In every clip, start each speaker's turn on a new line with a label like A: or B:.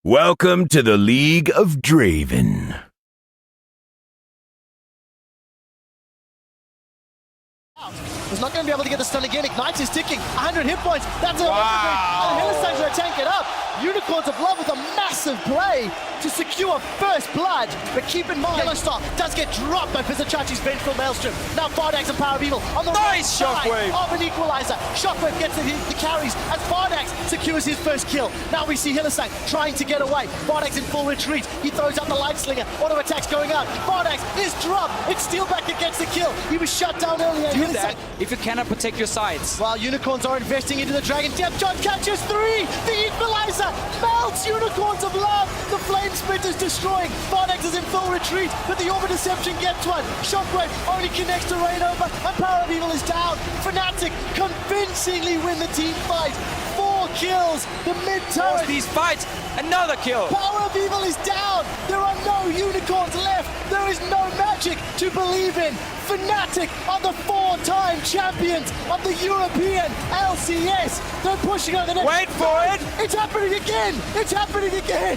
A: Welcome to the League of Draven.
B: He's not going to be able to get the stun again. Ignite is ticking. 100 hit points. That's a and Hillistang's going to tank it up. Unicorns of Love with a massive play to secure first blood. But keep in mind, Yellowstar does get dropped by Pizzachachi's Vengeful Maelstrom. Now Fardax and Power of Evil on the right side of an equalizer. Shockwave gets the carries as Fardax secures his first kill. Now we see Hillistang trying to get away. Fardax in full retreat. He throws out the Light Slinger. Auto attacks going out. Fardax is dropped. It's Steelback that gets the kill. He was shut down earlier.
C: Do that if you cannot protect your sides.
B: While Unicorns are investing into the Dragon Depth, John catches 3! The Equalizer melts Unicorns of Love! The Flame Spit is destroying. Fardax is in full retreat, but the Orbit Deception gets one. Shockwave only connects to Rainover, and Power of Evil is down. Fnatic convincingly win the team fight. 4 kills, the mid-turret.
C: These fights, another kill.
B: Power of Evil is down. There are no Unicorns left. There is no magic to believe in. Fnatic are the 4-time champions of the European LCS. They're pushing on the next.
C: Wait for it.
B: It's happening again. It's happening again.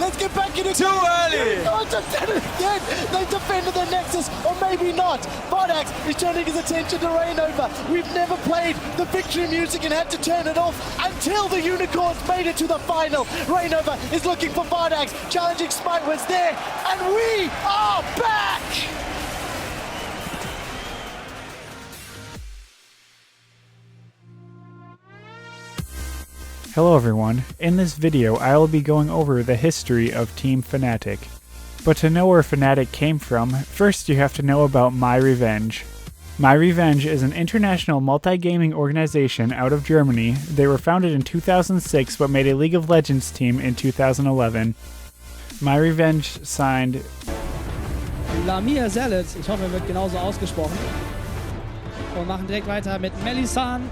B: Let's get back in it.
C: Too early.
B: No, just did it again. They've defended the Nexus, or maybe not. Fardax is turning his attention to Rainover. We've never played the victory music and had to turn it off until the Unicorns made it to the final. Rainover is looking for Fardax. Challenging Smite was there, and we are back.
D: Hello everyone, in this video I will be going over the history of Team Fnatic. But to know where Fnatic came from, first you have to know about My Revenge. My Revenge is an international multi-gaming organization out of Germany. They were founded in 2006 but made a League of Legends team in 2011. My Revenge signed
E: Lamia Salad, ich hoffe er wird genauso ausgesprochen. Und machen direkt weiter mit Melissan.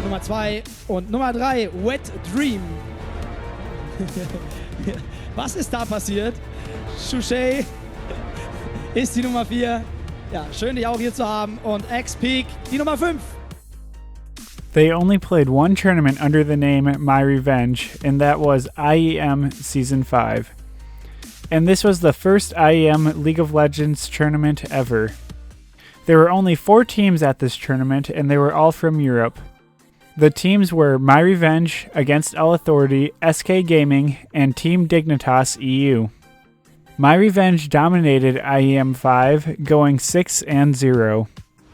E: Nummer 2 und Nummer 3, Wet Dream. Was ist da passiert? Shushei ist die Nummer 4. Ja, schön dich auch hier zu haben. Und X-Peak, die Nummer 5.
D: They only played one tournament under the name My Revenge, and that was IEM Season 5. And this was the first IEM League of Legends tournament ever. There were only 4 teams at this tournament, and they were all from Europe. The teams were My Revenge, Against All Authority, SK Gaming, and Team Dignitas EU. My Revenge dominated IEM 5, going 6-0.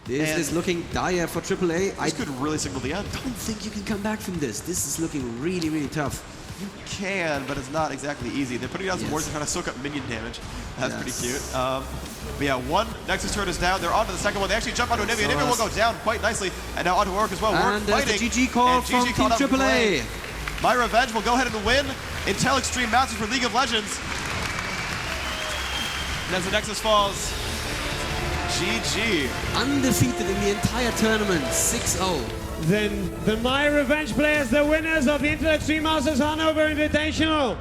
F: This is looking dire for AAA.
G: This could really signal the end.
F: I don't think you can come back from this. This is looking really, really tough.
G: You can, but it's not exactly easy. They're putting down some wards to try to soak up minion damage. That's pretty cute. But yeah, one Nexus turret is down. They're on to the second one. They actually jump onto Anivia. Anivia will go down quite nicely. And now onto Orc as well.
F: And
G: Orc fighting.
F: the GG call from Team AAA.
G: My Revenge will go ahead and win Intel Extreme Masters for League of Legends. And as the Nexus falls, GG.
F: Undefeated in the entire tournament, 6-0.
H: Then the My Revenge players, the winners of the Intel Extreme Masters Hanover Invitational.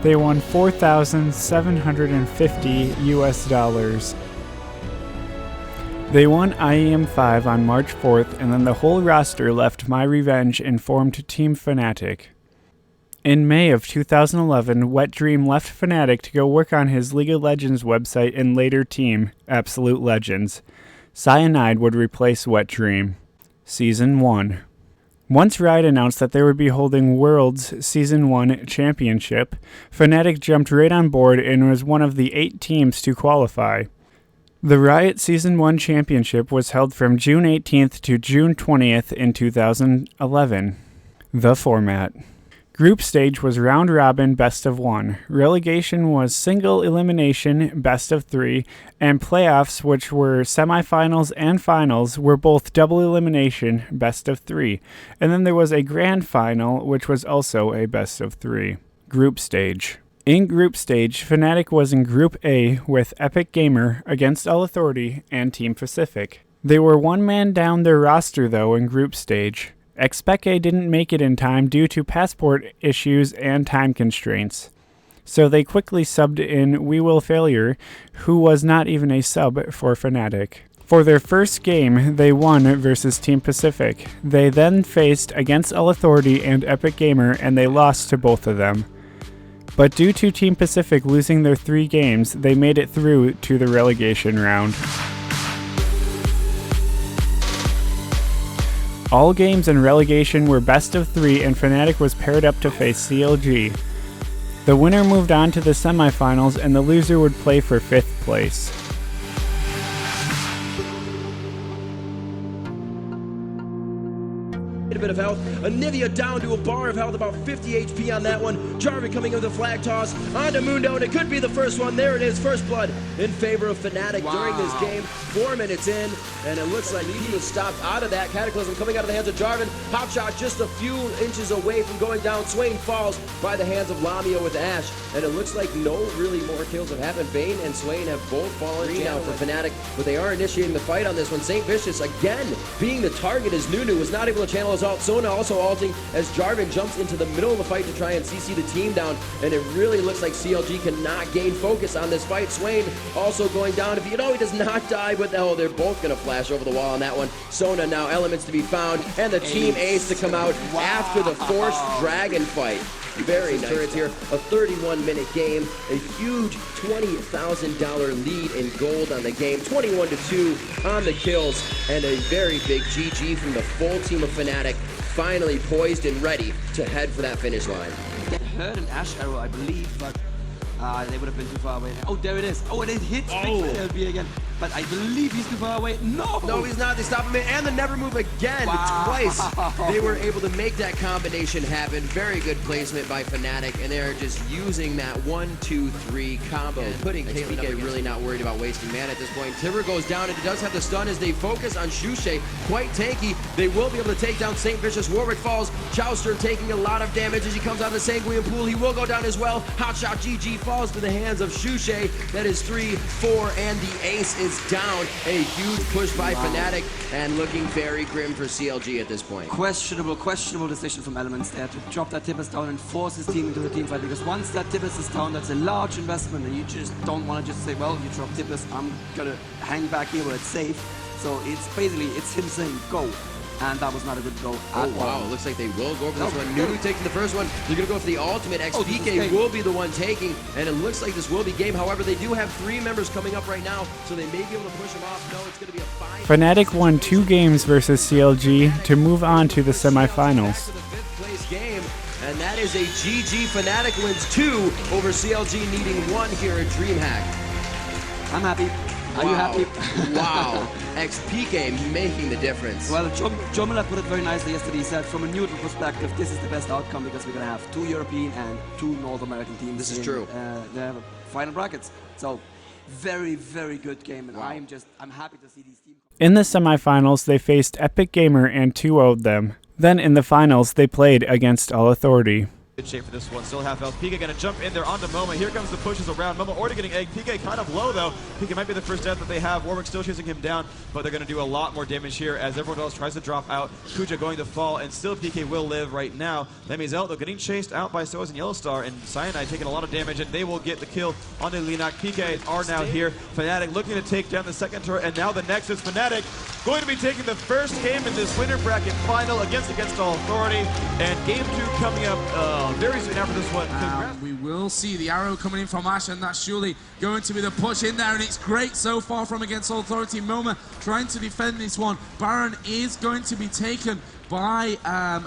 D: They won $4,750 US. They won IEM 5 on March 4th, and then the whole roster left My Revenge and formed Team Fnatic. In May of 2011, Wet Dream left Fnatic to go work on his League of Legends website and later team, Absolute Legends. Cyanide would replace Wet Dream. Season 1. Once Riot announced that they would be holding Worlds Season 1 Championship, Fnatic jumped right on board and was one of the 8 teams to qualify. The Riot Season 1 Championship was held from June 18th to June 20th in 2011. The format. Group stage was round robin best of 1. Relegation was single elimination best of 3, and playoffs, which were semifinals and finals, were both double elimination best of 3. And then there was a grand final, which was also a best of 3. Group stage. In Group Stage, Fnatic was in Group A with Epic Gamer, Against All Authority, and Team Pacific. They were one man down their roster though in Group Stage. Expeke didn't make it in time due to passport issues and time constraints. So they quickly subbed in We Will Failure, who was not even a sub for Fnatic. For their first game, they won versus Team Pacific. They then faced against All Authority and Epic Gamer, and they lost to both of them. But due to Team Pacific losing their 3 games, they made it through to the relegation round. All games in relegation were best of 3, and Fnatic was paired up to face CLG. The winner moved on to the semifinals, and the loser would play for 5th place.
I: A bit of health. Anivia down to a bar of health, about 50 HP on that one. Jarvan coming in with a flag toss onto Mundo, and it could be the first one. There it is, first blood in favor of Fnatic during this game. 4 minutes in, and it looks like he was stopped out of that. Cataclysm coming out of the hands of Jarvan. Hotshot just a few inches away from going down. Swain falls by the hands of Lamia with Ashe, and it looks like no really more kills have happened. Vayne and Swain have both fallen down for Fnatic, but they are initiating the fight on this one. St. Vicious, again, being the target as Nunu, was not able to channel his ult. Sona also ulting as Jarvan jumps into the middle of the fight to try and CC the team down, and it really looks like CLG cannot gain focus on this fight. Swain also going down. If he does not die, but they're both going to flash over the wall on that one. Sona now elements to be found, and the team ace to come out after the forced dragon fight. Very nice. Turrets here, a 31-minute game, a huge $20,000 lead in gold on the game, 21-2 on the kills, and a very big GG from the full team of Fnatic, finally poised and ready to head for that finish line.
F: They heard an Ashe arrow, I believe, but they would have been too far away. Oh, there it is. Oh, and it hits LB again. But I believe he's too far away. No!
I: No, he's not. They stop him, and the never move again. Twice they were able to make that combination happen. Very good placement by Fnatic, and they're just using that 1-2-3 combo. And putting Expeke really not worried about wasting mana at this point. Tibber goes down, and he does have the stun as they focus on Shushe. Quite tanky. They will be able to take down St. Vicious. Warwick falls. Chowster taking a lot of damage as he comes out of the Sanguine pool. He will go down as well. Hotshot GG falls to the hands of Shushe. That is 3-4, and the ace is down. A huge push by Fnatic, and looking very grim for CLG at this point.
F: Questionable decision from Elements there to drop that Tibbers down and force his team into the team fight, because once that Tibbers is down, that's a large investment, and you just don't want to just say, well, you drop Tibbers, I'm gonna hang back here where it's safe. So it's basically, it's him saying go. And that was not a good go at all.
I: Wow, it looks like they will go for this one. Nunu taking the first one. They're going to go for the ultimate. Expeke will be the one taking, and it looks like this will be game. However, they do have 3 members coming up right now, so they may be able to push them off. No, it's going to be a 5.
D: Fnatic won 2 games versus CLG to move on to the semifinals.
I: The 5th place game, and that is a GG. Fnatic wins 2 over CLG, needing 1 here at DreamHack.
F: I'm happy. Are you happy?
I: Wow. Expeke making the difference.
F: Well, Joe Miller put it very nicely yesterday. He said, from a neutral perspective, this is the best outcome because we're going to have 2 European and 2 North American teams.
I: This is true.
F: The final brackets. So, very, very good game, and I'm happy to see these teams.
D: In the semifinals, they faced Epic Gamer and 2-0'd them. Then in the finals, they played against All Authority.
G: Good shape for this one. Still half health. PK gonna jump in there onto Momo. Here comes the pushes around. Momo already getting egg. PK kind of low though. PK might be the first death that they have. Warwick still chasing him down, but they're gonna do a lot more damage here as everyone else tries to drop out. Kuja going to fall, and still PK will live right now. Lemmy's out though, getting chased out by Soaz and Yellowstar, and Cyanide taking a lot of damage, and they will get the kill onto Linak. PK are now here. Fnatic looking to take down the second turret, and now the Nexus. Fnatic going to be taking the first game in this winter bracket final against All Authority, and game 2 coming up very soon after this one.
J: We will see the arrow coming in from Ashe, and that's surely going to be the push in there, and it's great so far from against All Authority. Moma trying to defend this one. Baron is going to be taken by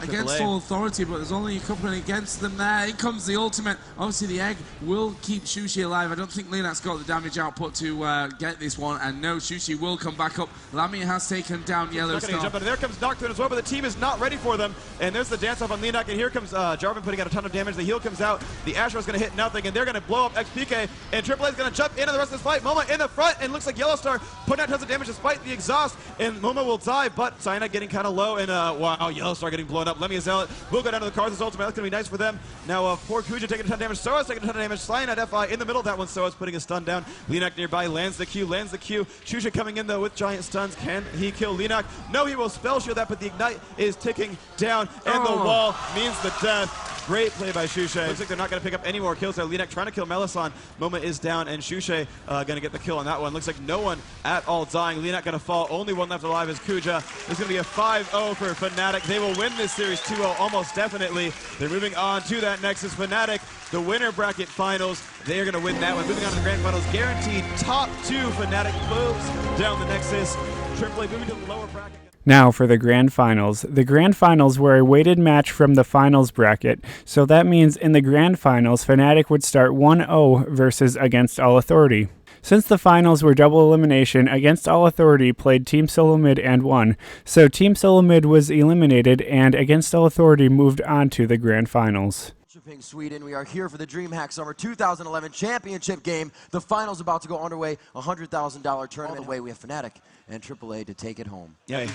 J: against All Authority, but there's only a couple against them there. In comes the ultimate. Obviously the egg will keep Shushi alive. I don't think Linak's got the damage output to get this one, and no, Shushi will come back up. Lamia has taken down Yellowstar.
G: Jump in. There comes Nocturne as well, but the team is not ready for them, and there's the dance off on Linak, and here comes Jarvan putting out a ton of damage. The heal comes out, the Asher is going to hit nothing, and they're going to blow up Expeke, and Triple A is going to jump into the rest of this fight. Momo in the front, and looks like Yellowstar putting out tons of damage despite the exhaust, and Momo will die, but Cyanide getting kind of low, and wow, wow, Yellowstar getting blown up. Lemmy Zealot will go down to the Karthus ultimate. That's going to be nice for them. Now, poor Kuja taking a ton of damage. Soaz taking a ton of damage. Slaying at FI in the middle of that one. Soaz putting a stun down. Linak nearby lands the Q, Shusha coming in, though, with giant stuns. Can he kill Linak? No, he will spell shield that, but the Ignite is ticking down, and the wall means the death. Great play by Shusha. Looks like they're not going to pick up any more kills there. Linak trying to kill Melisson. Moma is down, and Shusha going to get the kill on that one. Looks like no one at all dying. Linak going to fall. Only one left alive is Kuja. It's going to be a 5-0 for Fnatic. They will win this series 2-0 almost definitely. They're moving on to that Nexus. Fnatic, the winner bracket finals. They are going to win that one. Moving on to the grand finals. Guaranteed top 2. Fnatic close down the Nexus. AAA moving to the lower bracket.
D: Now for the Grand Finals. The Grand Finals were a weighted match from the Finals bracket, so that means in the Grand Finals, Fnatic would start 1-0 versus Against All Authority. Since the finals were double elimination, Against All Authority played Team Solo Mid and won, so Team Solo Mid was eliminated and Against All Authority moved on to the Grand Finals.
I: Sweden, we are here for the DreamHack Summer 2011 Championship game. The finals about to go underway, $100,000 tournament. Away, we have Fnatic and AAA to take it home.
G: Yay.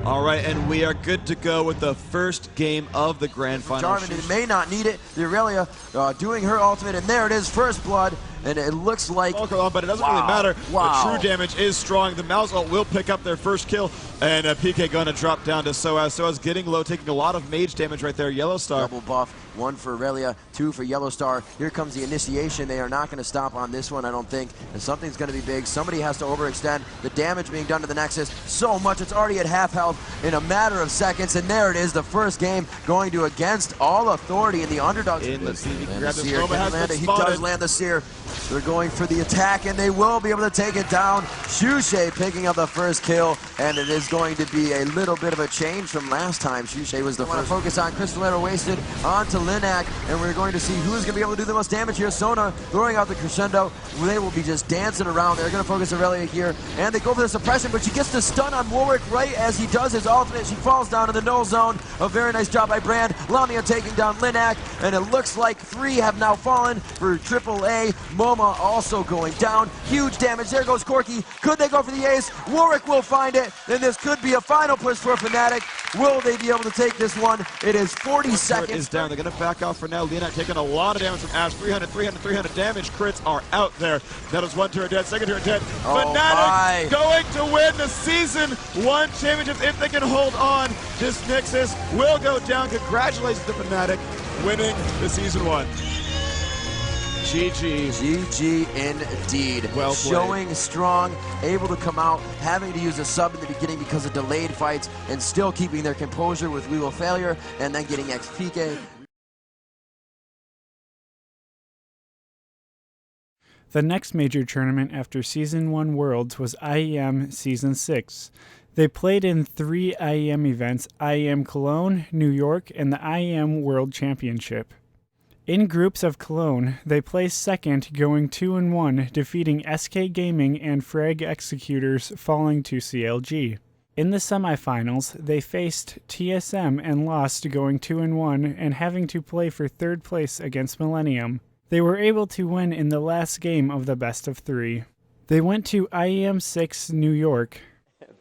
G: All right, and we are good to go with the first game of the Grand Finals.
I: Jarvan may not need it. The Aurelia doing her ultimate, and there it is, first blood. And it looks like...
G: But it doesn't really matter. The true damage is strong. The Mouse ult will pick up their first kill. And PK gonna drop down to Soaz. Soaz getting low, taking a lot of mage damage right there. Yellowstar.
I: Double buff. 1 for Aurelia, 2 for Yellowstar. Here comes the initiation. They are not going to stop on this one, I don't think. And something's going to be big. Somebody has to overextend. The damage being done to the Nexus so much. It's already at half health in a matter of seconds. And there it is, the first game going to Against All Authority in the underdog.
G: Let's see if he can grab this
I: Seer
G: moment.
I: land it. He does land the Seer. They're going for the attack, and they will be able to take it down. Shusha picking up the first kill, and it is going to be a little bit of a change from last time. Shusha was the first. Focus on Crystalero wasted onto Linak, and we're going to see who's going to be able to do the most damage here. Sona throwing out the crescendo. They will be just dancing around. They're going to focus Aurelia here, and they go for the suppression, but she gets the stun on Warwick right as he does his ultimate. She falls down in the null zone. A very nice job by Brand. Lamia taking down Linak, and it looks like 3 have now fallen for AAA. Moma also going down. Huge damage. There goes Corki. Could they go for the ace? Warwick will find it, and this could be a final push for Fnatic. Will they be able to take this one? It is 40 seconds.
G: Is down. They're going to back off for now. Linak taking a lot of damage from Ash. 300 damage. Crits are out there. That is 1 turret dead, 2nd turret dead. Fnatic going to win the Season 1 championship if they can hold on. This Nexus will go down. Congratulations to Fnatic winning the Season 1. GG.
I: GG indeed.
G: Well played.
I: Showing strong, able to come out, having to use a sub in the beginning because of delayed fights, and still keeping their composure with legal failure, and then getting XPK.
D: The next major tournament after Season 1 Worlds was IEM Season 6. They played in 3 IEM events, IEM Cologne, New York, and the IEM World Championship. In groups of Cologne, they placed second, going 2-1, defeating SK Gaming and Frag Executors, falling to CLG. In the semifinals, they faced TSM and lost, going 2-1, and having to play for 3rd place against Millennium. They were able to win in the last game of the best of 3. They went to IEM 6 New York.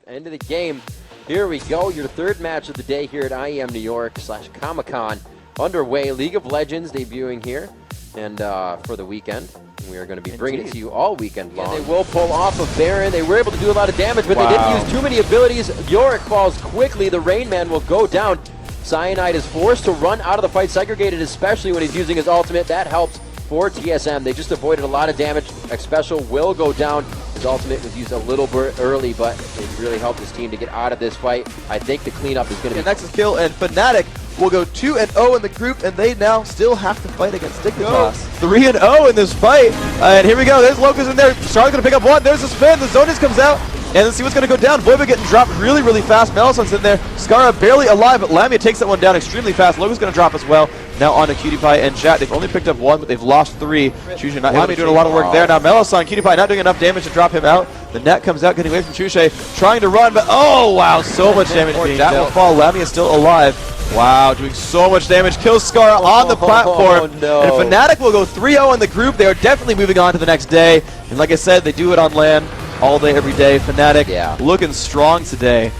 K: End of the game. Here we go, your 3rd match of the day here at IEM New York / Comic-Con. Underway, League of Legends debuting here, and for the weekend. We are going to be bringing it to you all weekend long. And they will pull off of Baron. They were able to do a lot of damage, but they didn't use too many abilities. Yorick falls quickly. The Rain Man will go down. Cyanide is forced to run out of the fight, segregated especially when he's using his ultimate. That helps for TSM. They just avoided a lot of damage. X Special will go down. His ultimate was used a little bit early, but it really helped his team to get out of this fight. I think the cleanup is going to be...
L: Nexus kill, and Fnatic will go 2-0 in the group, and they now still have to fight against Dignitas. 3-0 in this fight, and here we go. There's Locust in there. Charlotte's going to pick up 1. There's the spin. The Zonius comes out, and let's see what's going to go down. Voiva getting dropped really, really fast. Melison's in there. Skara barely alive, but Lamia takes that one down extremely fast. Locust going to drop as well. Now on to QtPie and Chat. They've only picked up 1, but they've lost 3. Shusha not Lamia doing a lot of work there. Now Melison, QtPie not doing enough damage to drop him out. The net comes out, getting away from Shusha, trying to run, but oh wow, so much damage being dealt. That will fall. Lamia is still alive. Wow, doing so much damage. Kills Scar on the platform.
K: No.
L: And Fnatic will go 3-0 in the group. They are definitely moving on to the next day. And like I said, they do it on LAN all day, every day. Fnatic looking strong today.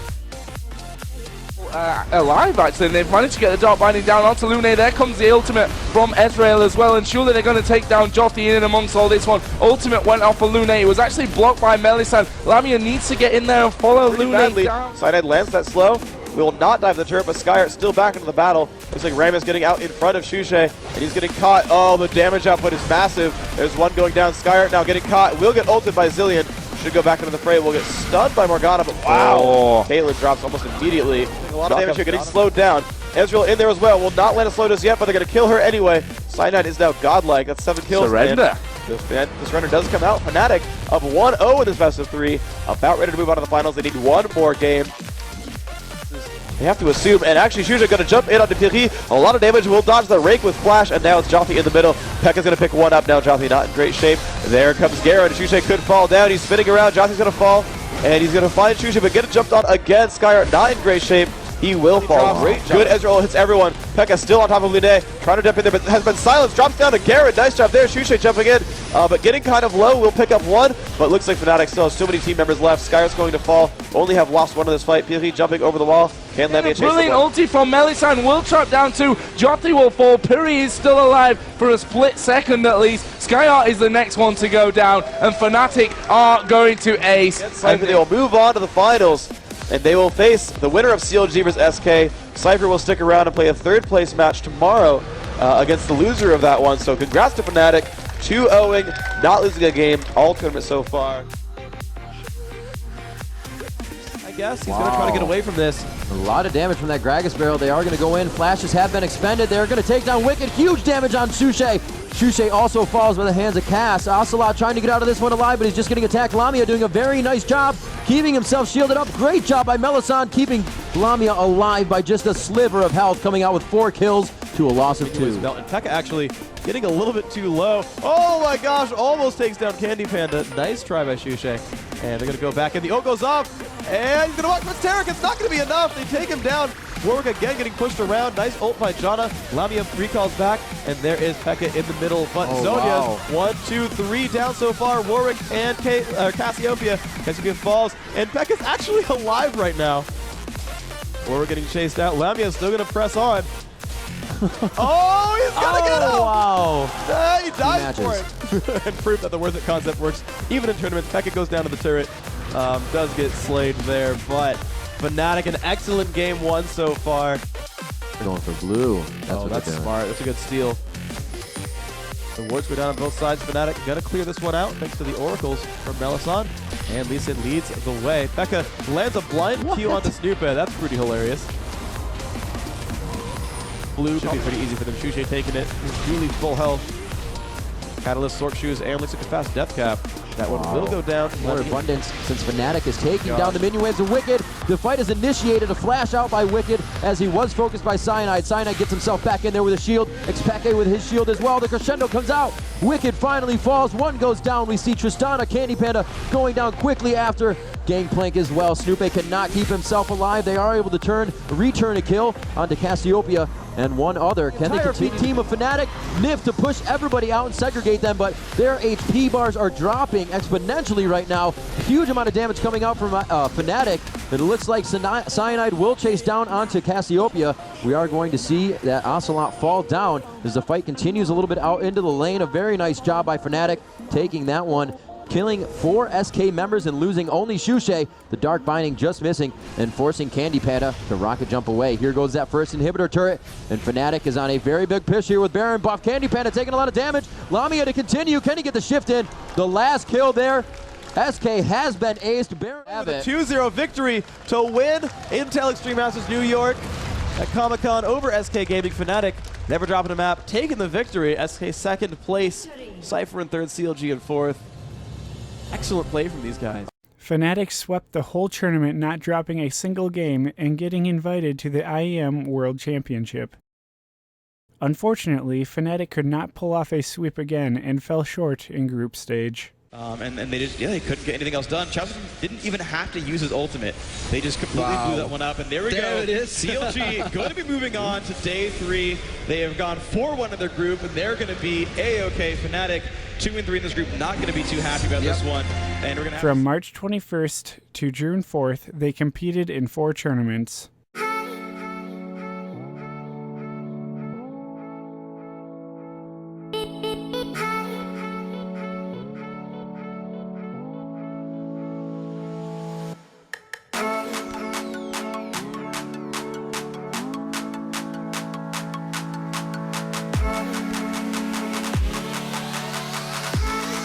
M: Alive actually, and they've managed to get the Dark Binding down onto Lune. There comes the ultimate from Ezreal as well, and surely they're going to take down Jothi in and amongst all this one. Ultimate went off for Lune. It was actually blocked by Melisande. Lamia needs to get in there and follow Lune down.
L: Cyanide lands that slow. We will not dive the turret, but Skyart still back into the battle. Looks like Ramus getting out in front of Shushe, and he's getting caught. Oh, the damage output is massive. There's one going down. Skyart now getting caught. Will get ulted by Zillion. Should go back into the fray. Will get stunned by Morgana, but wow. Caitlyn drops almost immediately. A lot of damage here, getting slowed down. Ezreal in there as well. Will not land a slow just yet, but they're going to kill her anyway. Cyanide is now godlike. That's 7 kills.
M: Surrender.
L: The surrender does come out. Fnatic up 1-0 in this best of 3. About ready to move on to the finals. They need one more game. They have to assume, and actually Shusha going to jump in onto Piri. A lot of damage, will dodge the rake with Flash, and now it's Jothi in the middle. Pekka's going to pick one up now. Jothi not in great shape. There comes Garen. Shusha could fall down. He's spinning around. Jothi's going to fall, and he's going to find Shusha, but get jumped on again. Skyart not in great shape. He will fall. Good Ezreal hits everyone. Pekka still on top of Lune, trying to jump in there, but has been silenced. Drops down to Garrett. Nice job there. Shusha jumping in, but getting kind of low. Will pick up one, but looks like Fnatic still has so many team members left. Skyart's going to fall. Only have lost one in this fight. Piri jumping over the wall. Can Lamia chase the
M: brilliant ulti from Melisande will trap down two. Jothi will fall. Piri is still alive for a split second at least. Skyart is the next one to go down, and Fnatic are going to ace.
L: And they will move on to the finals, and they will face the winner of CLG versus SK. Cypher will stick around and play a third place match tomorrow against the loser of that one. So congrats to Fnatic, 2-0ing, not losing a game, all tournament so far.
N: I guess he's going to try to get away from this.
K: A lot of damage from that Gragas barrel. They are going to go in. Flashes have been expended. They're going to take down Wicked. Huge damage on Shushe. Shushe also falls by the hands of Cass. Ocelot trying to get out of this one alive, but he's just getting attacked. Lamia doing a very nice job keeping himself shielded up. Great job by Melisande keeping Lamia alive by just a sliver of health, coming out with 4 kills to a loss of 2.
N: And Pekka actually getting a little bit too low. Oh my gosh, almost takes down Candy Panda. Nice try by Shushe. And they're going to go back in. The ult goes off. And he's going to walk with Tarek. It's not going to be enough. They take him down. Warwick again getting pushed around. Nice ult by Janna. Lamia recalls back. And there is Pekka in the middle. But Zhonya's 1, 2, 3 down so far. Warwick and Cassiopeia. Cassiopeia falls. And Pekka's actually alive right now. Warwick getting chased out. Lamia's still going to press on. Oh, he's going to get him!
K: Wow.
N: He died for it. And proof that the Worth It concept works even in tournaments. Pekka goes down to the turret. Does get slayed there, but Fnatic, an excellent game 1 so far.
K: They're going for blue.
N: That's smart. That's a good steal. The wards go down on both sides. Fnatic gonna clear this one out thanks to the oracles from Melisande. And Lee Sin leads the way. Pekka lands a blind Q onto Snoopy. That's pretty hilarious. Blue should be pretty easy for them. Shushe taking it. Julie full health. Catalyst, Sork Shoes, and looks like a fast death cap. That one will go down.
K: More abundance since Fnatic is taking down the minion waves of Wicked. The fight is initiated. A flash out by Wicked as he was focused by Cyanide. Cyanide gets himself back in there with a shield. Xpeke with his shield as well. The crescendo comes out. Wicked finally falls. One goes down. We see Tristana, Candy Panda going down quickly after. Gangplank as well. Snoopy cannot keep himself alive. They are able to return a kill onto Cassiopeia and one other. Can they continue? Team of Fnatic, Nif to push everybody out and segregate them, but their HP bars are dropping exponentially right now. Huge amount of damage coming out from Fnatic. It looks like Cyanide will chase down onto Cassiopeia. We are going to see that Ocelot fall down as the fight continues a little bit out into the lane. A very nice job by Fnatic taking that one, killing 4 SK members and losing only Shushe. The Dark Binding just missing and forcing Candy Panda to rocket jump away. Here goes that first inhibitor turret, and Fnatic is on a very big push here with Baron buff. Candy Panda taking a lot of damage. Lamia to continue. Can he get the shift in? The last kill there. SK has been aced. Baron
N: with a 2-0 victory to win Intel Extreme Masters New York at Comic-Con over SK Gaming. Fnatic never dropping a map, taking the victory. SK second place, Cypher in third, CLG in fourth. Excellent play from these guys.
D: Fnatic swept the whole tournament, not dropping a single game and getting invited to the IEM World Championship. Unfortunately, Fnatic could not pull off a sweep again and fell short in group stage.
N: And they just, they couldn't get anything else done. Chelsea didn't even have to use his ultimate. They just completely blew that one up. And there we go.
L: There it is.
N: CLG going to be moving on to day 3. They have gone 4-1 in their group, and they're going to be A-OK. Fnatic 2-3 in this group, not going to be too happy about this one. And we're going to
D: From March 21st to June 4th, they competed in 4 tournaments.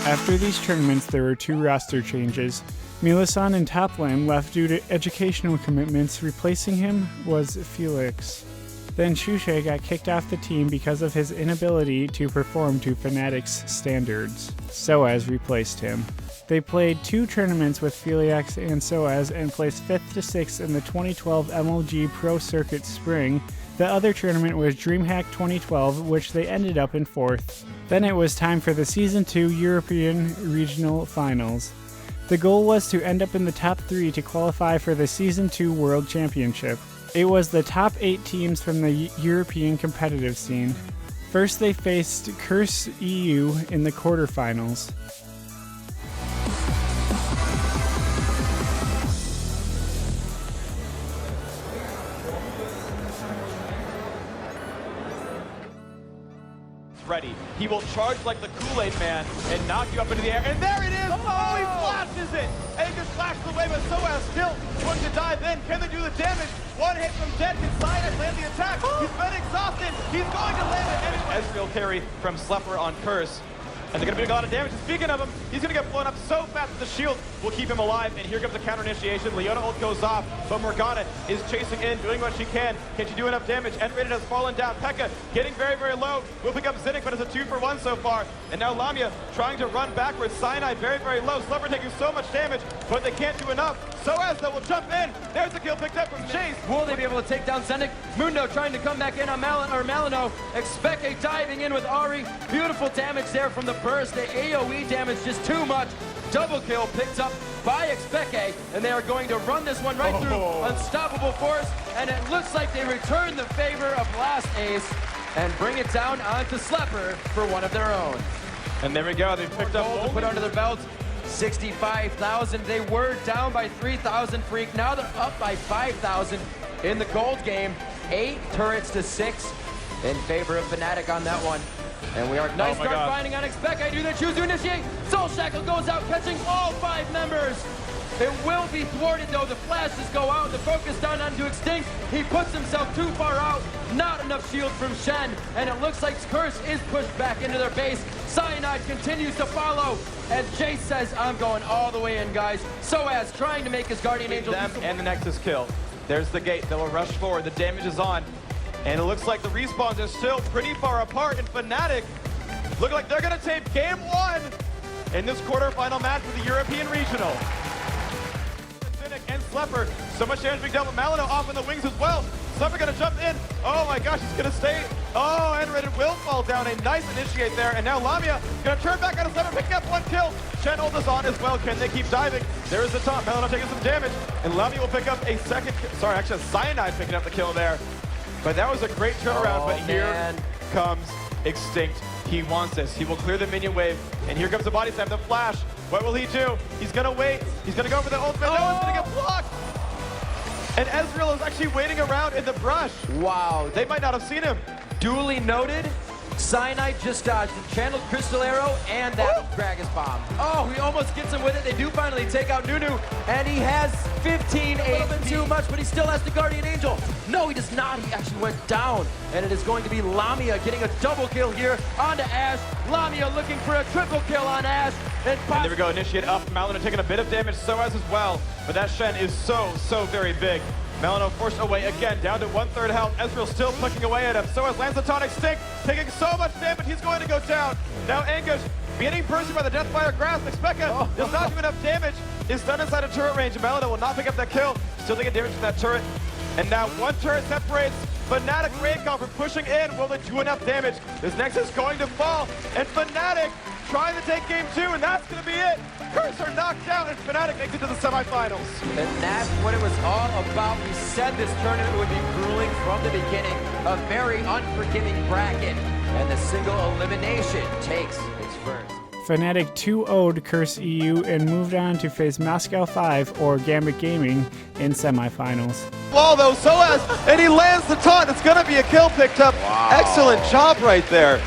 D: After these tournaments, there were 2 roster changes. Milasan in top lane left due to educational commitments. Replacing him was Felix. Then Shushe got kicked off the team because of his inability to perform to Fnatic's standards. Soaz replaced him. They played 2 tournaments with Felix and Soaz and placed 5th to 6th in the 2012 MLG Pro Circuit Spring. The other tournament was DreamHack 2012, which they ended up in 4th. Then it was time for the Season 2 European Regional Finals. The goal was to end up in the top 3 to qualify for the Season 2 World Championship. It was the top 8 teams from the European competitive scene. First they faced Curse EU in the quarterfinals.
N: ready. He will charge like the Kool-Aid man and knock you up into the air. And there it is! Oh, he flashes it! And he just flashes away, but Soaz still going to dive in. Can they do the damage? One hit from Jet inside and land the attack. He's been exhausted. He's going to land it anyway. Ezreal carry from Slepper on Curse. And they're going to be doing a lot of damage. Speaking of him, he's going to get blown up so fast that the shield will keep him alive. And here comes the counter initiation. Leona ult goes off, but Morgana is chasing in, doing what she can. Can she do enough damage? N-rated has fallen down. Pekka getting very, very low. Will pick up Zinnik, but it's a 2-for-1 so far. And now Lamia trying to run backwards. Cyanide very, very low. Slepper taking so much damage, but they can't do enough. Soaz, though, will jump in. There's the kill picked up from Chase.
K: Will they be able to take down Zinnik? Mundo trying to come back in on Malino. Expecke diving in with Ahrix. Beautiful damage there from the burst. The AoE damage just too much. Double kill picked up by Expecke, and they are going to run this one right through Unstoppable Force, and it looks like they return the favor of last ace and bring it down onto Slepper for one of their own.
N: And there we go, they picked up
K: gold to put under their belts. 65,000. They were down by 3,000 Freak. Now they're up by 5,000 in the gold game. 8 turrets to 6 in favor of Fnatic on that one. And we are nice guard finding on Expecke. Do they choose to initiate? Soul Shackle goes out, catching all 5 members. It will be thwarted though. The flashes go out. The focus down onto Extinct. He puts himself too far out. Not enough shield from Shen. And it looks like Curse is pushed back into their base. Cyanide continues to follow. And Jace says, I'm going all the way in, guys. Soaz trying to make his Guardian Angel.
N: Them and the Nexus kill. There's the gate. They will rush forward. The damage is on. And it looks like the respawns are still pretty far apart. And Fnatic look like they're going to take game 1 in this quarterfinal match for the European Regional. Zinnik and Slepper. So much damage being dealt with Malino off in the wings as well. Slepper going to jump in. Oh my gosh, he's going to stay. Oh, N-rated will fall down. A nice initiate there. And now Lamia going to turn back on Slepper, picking up 1 kill. Shen ult is on as well. Can they keep diving? There is the top. Malino taking some damage. And Lamia will pick up a second kill. Sorry, actually Cyanide picking up the kill there. But that was a great turnaround, but here comes Extinct. He wants this. He will clear the minion wave. And here comes the body slam, the flash. What will he do? He's going to wait. He's going to go for the ultimate. No one's going to get blocked. And Ezreal is actually waiting around in the brush.
K: Wow.
N: They might not have seen him.
K: Duly noted. Cyanide just dodged the channeled Crystal Arrow and that Gragas Bomb. Oh, he almost gets him with it. They do finally take out Nunu, and he has 15 HP. A little bit too much, but he still has the Guardian Angel. No, he does not. He actually went down, and it is going to be Lamia getting a double kill here onto Ashe. Lamia looking for a triple kill on Ashe.
N: And there we go, initiate up. Malino taking a bit of damage, Soaz as well. But that Shen is so very big. Malino forced away again, down to 1/3 health. Ezreal still plucking away at him. Soaz lands the tonic stick, taking so much damage, he's going to go down. Now Angush, being pursued by the Deathfire Grasp. Expecka does not do enough damage. Is done inside a turret range. Malino will not pick up that kill. Still taking damage from that turret. And now 1 turret separates Fnatic Raycon from pushing in. Will they do enough damage? This Nexus is going to fall. And Fnatic trying to take game 2, and that's going to be it. Curse are knocked out, and Fnatic makes it to the semifinals.
K: And that's what it was all about. We said this tournament would be grueling from the beginning. A very unforgiving bracket, and the single elimination takes its first.
D: Fnatic 2-0'd Curse EU and moved on to face Moscow 5 or Gambit Gaming in semifinals.
N: Wall though, Soaz, and he lands the taunt. It's going to be a kill picked up. Wow. Excellent job right there.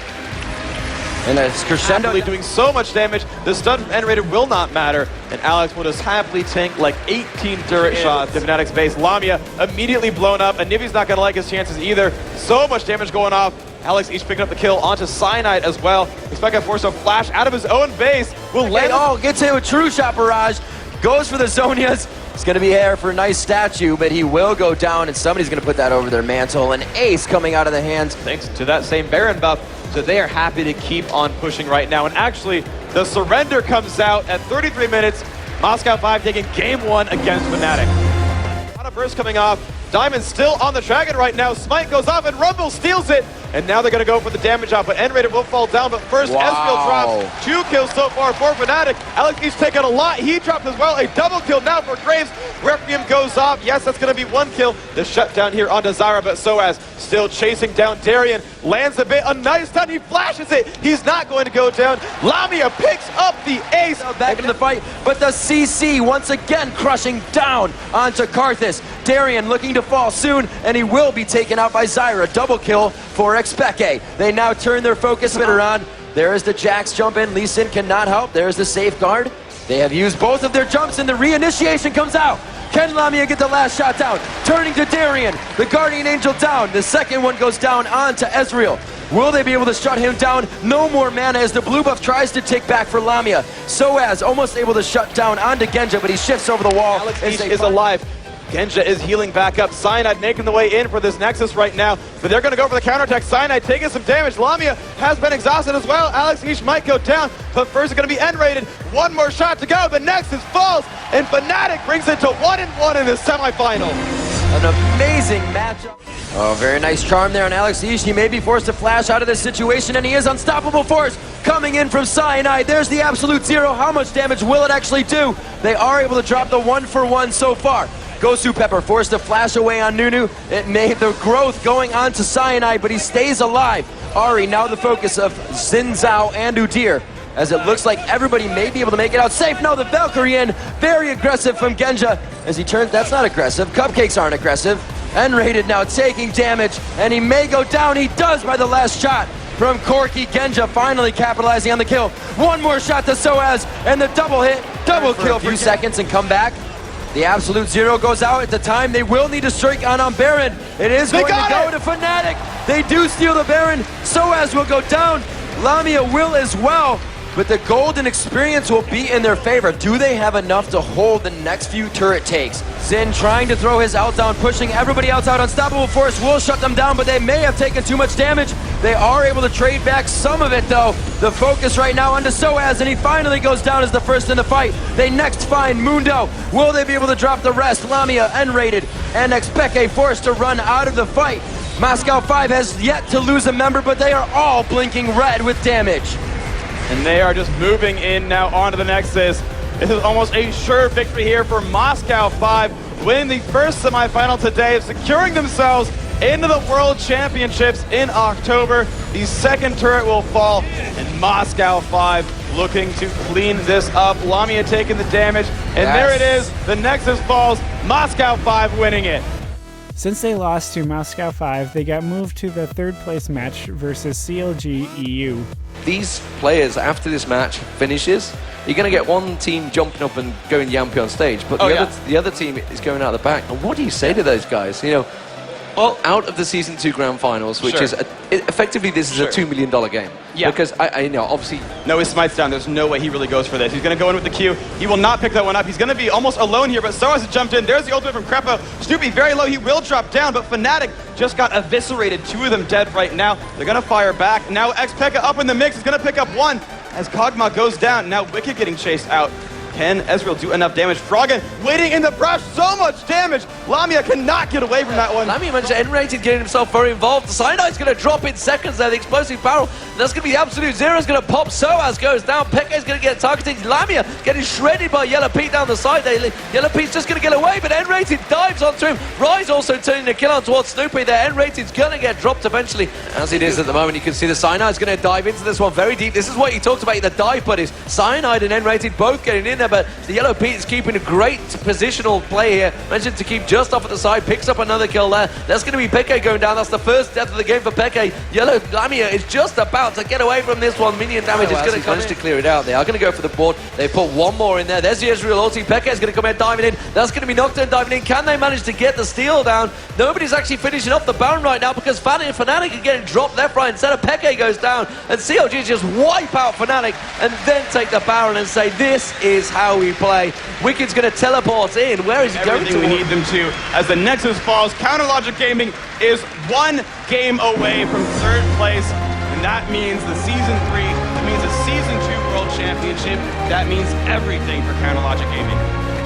L: And it's crescendo doing so much damage. The stun from N-Rated will not matter. And Ahrix will just happily tank like 18 turret shots to Fnatic's base. Lamia immediately blown up, and Nivi's not going to like his chances either. So much damage going off. Ahrix each picking up the kill onto Cyanide as well. Expect force a flash out of his own base. Will land.
K: Oh, gets hit with True Shot Barrage. Goes for the Zonias. It's going to be here for a nice statue, but he will go down, and somebody's going to put that over their mantle. An ace coming out of the hands.
L: Thanks to that same Baron buff. So they are happy to keep on pushing right now. And actually, the surrender comes out at 33 minutes. Moscow 5 taking game 1 against Fnatic. On a burst coming off. Diamond still on the dragon right now. Smite goes off and Rumble steals it. And now they're going to go for the damage off, but N-Rated will fall down. But first, SirensCeol drops 2 kills so far for Fnatic. Alex each taking a lot. He dropped as well. A double kill now for Graves. Requiem goes off. Yes, that's going to be 1 kill. The shutdown here on Zyra, but Soaz still chasing down Darian. Lands a bit. A nice stun. He flashes it. He's not going to go down. Lamia picks up the ace.
K: Back into the fight, but the CC once again crushing down onto Karthus. Darian looking to fall soon, and he will be taken out by Zyra. Double kill for Expeke. They now turn their focus bit around. There is the Jax jump in. Lee Sin cannot help. There's the safeguard. They have used both of their jumps, and the reinitiation comes out. Can Lamia get the last shot down? Turning to Darian. The Guardian Angel down. The second one goes down onto Ezreal. Will they be able to shut him down? No more mana as the blue buff tries to tick back for Lamia. Soaz almost able to shut down onto Genja, but he shifts over the wall.
L: Alex is alive. Genja is healing back up. Cyanide making the way in for this Nexus right now, but they're going to go for the counterattack. Cyanide taking some damage. Lamia has been exhausted as well. Alex each might go down, but first it's going to be N-Rated. 1 more shot to go. The Nexus falls, and Fnatic brings it to 1-1 in the semifinal.
K: An amazing matchup. Oh, very nice charm there on Alex Ish. He may be forced to flash out of this situation, and he is unstoppable force coming in from Cyanide. There's the absolute zero. How much damage will it actually do? They are able to drop the 1-for-1 so far. Gosu Pepper forced to flash away on Nunu. It made the growth going on to Cyanide, but he stays alive. Ari now the focus of Xin Zhao and Udyr, as it looks like everybody may be able to make it out safe. No, the Valkyrie in. Very aggressive from Genja as he turns. That's not aggressive. Cupcakes aren't aggressive. N-Rated now taking damage, and he may go down. He does by the last shot from Corki. Genja finally capitalizing on the kill. 1 more shot to Soaz, and the double hit. Double kill for a few seconds and come back. The absolute zero goes out at the time. They will need to strike on Baron. It is going to go to Fnatic. They do steal the Baron. Soaz will go down. Lamia will as well. But the golden experience will be in their favor. Do they have enough to hold the next few turret takes? Xin trying to throw his ult down, pushing everybody else out. Unstoppable Force will shut them down, but they may have taken too much damage. They are able to trade back some of it, though. The focus right now onto Soaz, and he finally goes down as the first in the fight. They next find Mundo. Will they be able to drop the rest? Lamia, N-Rated, and Expeke forced to run out of the fight. Moscow 5 has yet to lose a member, but they are all blinking red with damage.
L: And they are just moving in now onto the Nexus. This is almost a sure victory here for Moscow 5, winning the first semifinal today, securing themselves into the World Championships in October. The second turret will fall, and Moscow 5 looking to clean this up. Lamia taking the damage, and there it is. The Nexus falls, Moscow 5 winning it.
D: Since they lost to Moscow 5, they got moved to the 3rd place match versus CLG EU.
O: These players, after this match finishes, you're going to get one team jumping up and going yampy on stage, but the other team is going out the back. And what do you say to those guys? You know, well, out of the Season 2 Grand Finals, which is, effectively, this is a $2 million game.
L: Yeah.
O: Because, I know, obviously...
L: No, his smite's down. There's no way he really goes for this. He's going to go in with the Q. He will not pick that one up. He's going to be almost alone here, but Soaz has jumped in. There's the ultimate from Krepo. Snoopy very low. He will drop down, but Fnatic just got eviscerated. 2 of them dead right now. They're going to fire back. Now Expeke up in the mix. He's going to pick up 1 as Kog'Maw goes down. Now Wicked getting chased out. Can Ezreal do enough damage? Froggen waiting in the brush, so much damage. Lamia cannot get away from that one.
O: Lamia managed to N-rated, getting himself very involved. The Cyanide's going to drop in seconds there, the explosive barrel. That's going to be the absolute zero. Is going to pop. Soaz goes down. Pekka's going to get targeted. Lamia getting shredded by Yellow Pete down the side there. Yellow Pete's just going to get away, but N-rated dives onto him. Rise also turning the kill on towards Snoopy there. N-rated's going to get dropped eventually. As it is at the moment, you can see the Cyanide's going to dive into this one very deep. This is what you talked about, the dive buddies. Cyanide and N-rated both getting in there, but the Yellow Pete is keeping a great positional play here. Mentioned to keep just off at the side, picks up another kill there. That's going to be Peke going down. That's the first death of the game for Peke. Yellow Lamia is just about to get away from this one. Minion damage is going to come in. To clear it out. They are going to go for the board. They put one more in there. There's the Ezreal ulti. Peke is going to come in diving in. That's going to be Nocturne diving in. Can they manage to get the steal down? Nobody's actually finishing off the Baron right now because Fnatic are getting dropped left, right, and center. Peke goes down, and CLG just wipe out Fnatic and then take the Baron and say, this is how we play. Wicked's going to teleport in. Where is he going to?
L: Everything we need them to. As the Nexus falls, Counter Logic Gaming is one game away from third place, and that means the Season 3, that means the Season 2 World Championship, that means everything for Counter Logic Gaming.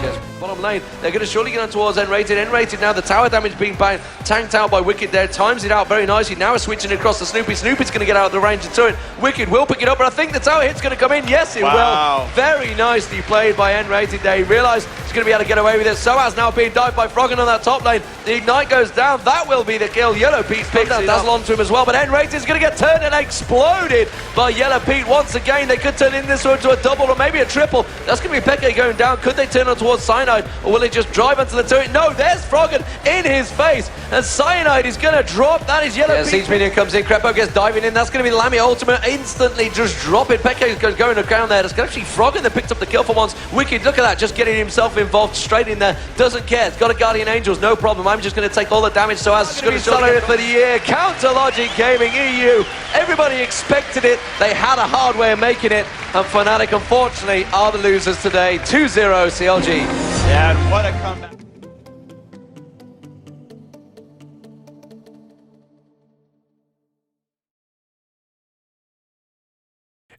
O: Just bottom lane, they're going to surely get on towards N-rated. N-rated now, the tower damage being tanked out by Wicked there, times it out very nicely. Now we're switching across to Snoopy. Snoopy's going to get out of the range of turret. Wicked will pick it up, but I think the tower hit's going to come in. Yes, it will. Very nicely played by N-rated there. He realised he's going to be able to get away with it. Soaz now being dived by Froggen on that top lane. The Ignite goes down. That will be the kill. Yellow Pete picks that dazzle onto him as well, but N-rated is going to get turned and exploded by Yellow Pete once again. They could turn in this one to a double or maybe a triple. That's going to be Peke going down. Could they turn on towards Cyanide, or will it just drive onto the turret? No, there's Froggen in his face, and Cyanide is going to drop. That is Yellow Pete. Siege Minion comes in. Crepo gets diving in. That's going to be Lamia ultimate. Instantly just drop it. Peke is going to ground there. It's actually Froggen that picked up the kill for once. Wicked, look at that, just getting himself involved straight in there. Doesn't care. It's got a Guardian Angels, no problem. I'm just going to take all the damage. So as it's going to celebrate for the year. Counter Logic Gaming EU. Everybody expected it. They had a hard way of making it, and Fnatic unfortunately are the losers today. 2-0 CLG.
L: Yeah, and what a comeback.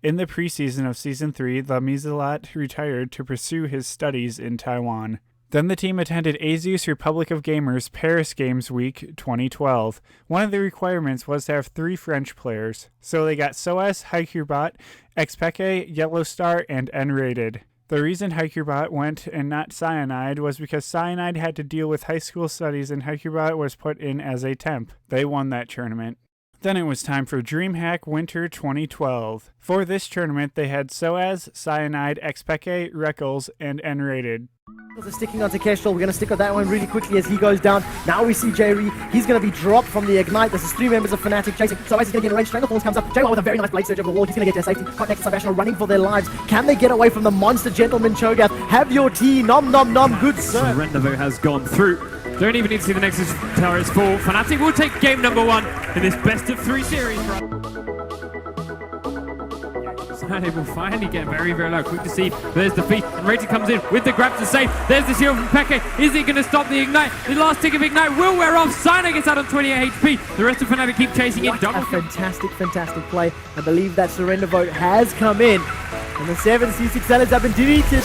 D: In the preseason of Season 3, Lamizelat retired to pursue his studies in Taiwan. Then the team attended Asus Republic of Gamers Paris Games Week 2012. One of the requirements was to have 3 French players, so they got Soaz, Haikurbot, Xpeke, Yellowstar, and N-rated. The reason Haikurbot went and not Cyanide was because Cyanide had to deal with high school studies and Haikurbot was put in as a temp. They won that tournament. Then it was time for DreamHack Winter 2012. For this tournament, they had Soaz, Cyanide, Xpeke, Reckles, and N-rated.
B: They're sticking onto Kestrel. We're going to stick on that one really quickly as he goes down. Now we see Jerry. He's going to be dropped from the Ignite. This is 3 members of Fnatic chasing. Soaz is going to get in range. Strangleforce comes up. J1 with a very nice blade surge over the wall. He's going to get their safety. Contact and Salvation running for their lives. Can they get away from the monster gentleman Cho'Gath? Have your tea. Nom nom nom. Good sir.
P: Rendezvous has gone through. Don't even need to see the Nexus turrets fall. Fnatic will take game number 1 in this best of 3 series. They will finally get very, very low. Quick to see. There's the feed. And Rated comes in with the grab to save. There's the shield from Peke. Is he going to stop the Ignite? The last tick of Ignite will wear off. Cyanide gets out on 28 HP. The rest of Fnatic keep chasing in.
B: What a fantastic, fantastic play. I believe that surrender vote has come in. And the 7 C6 sellers have been deleted.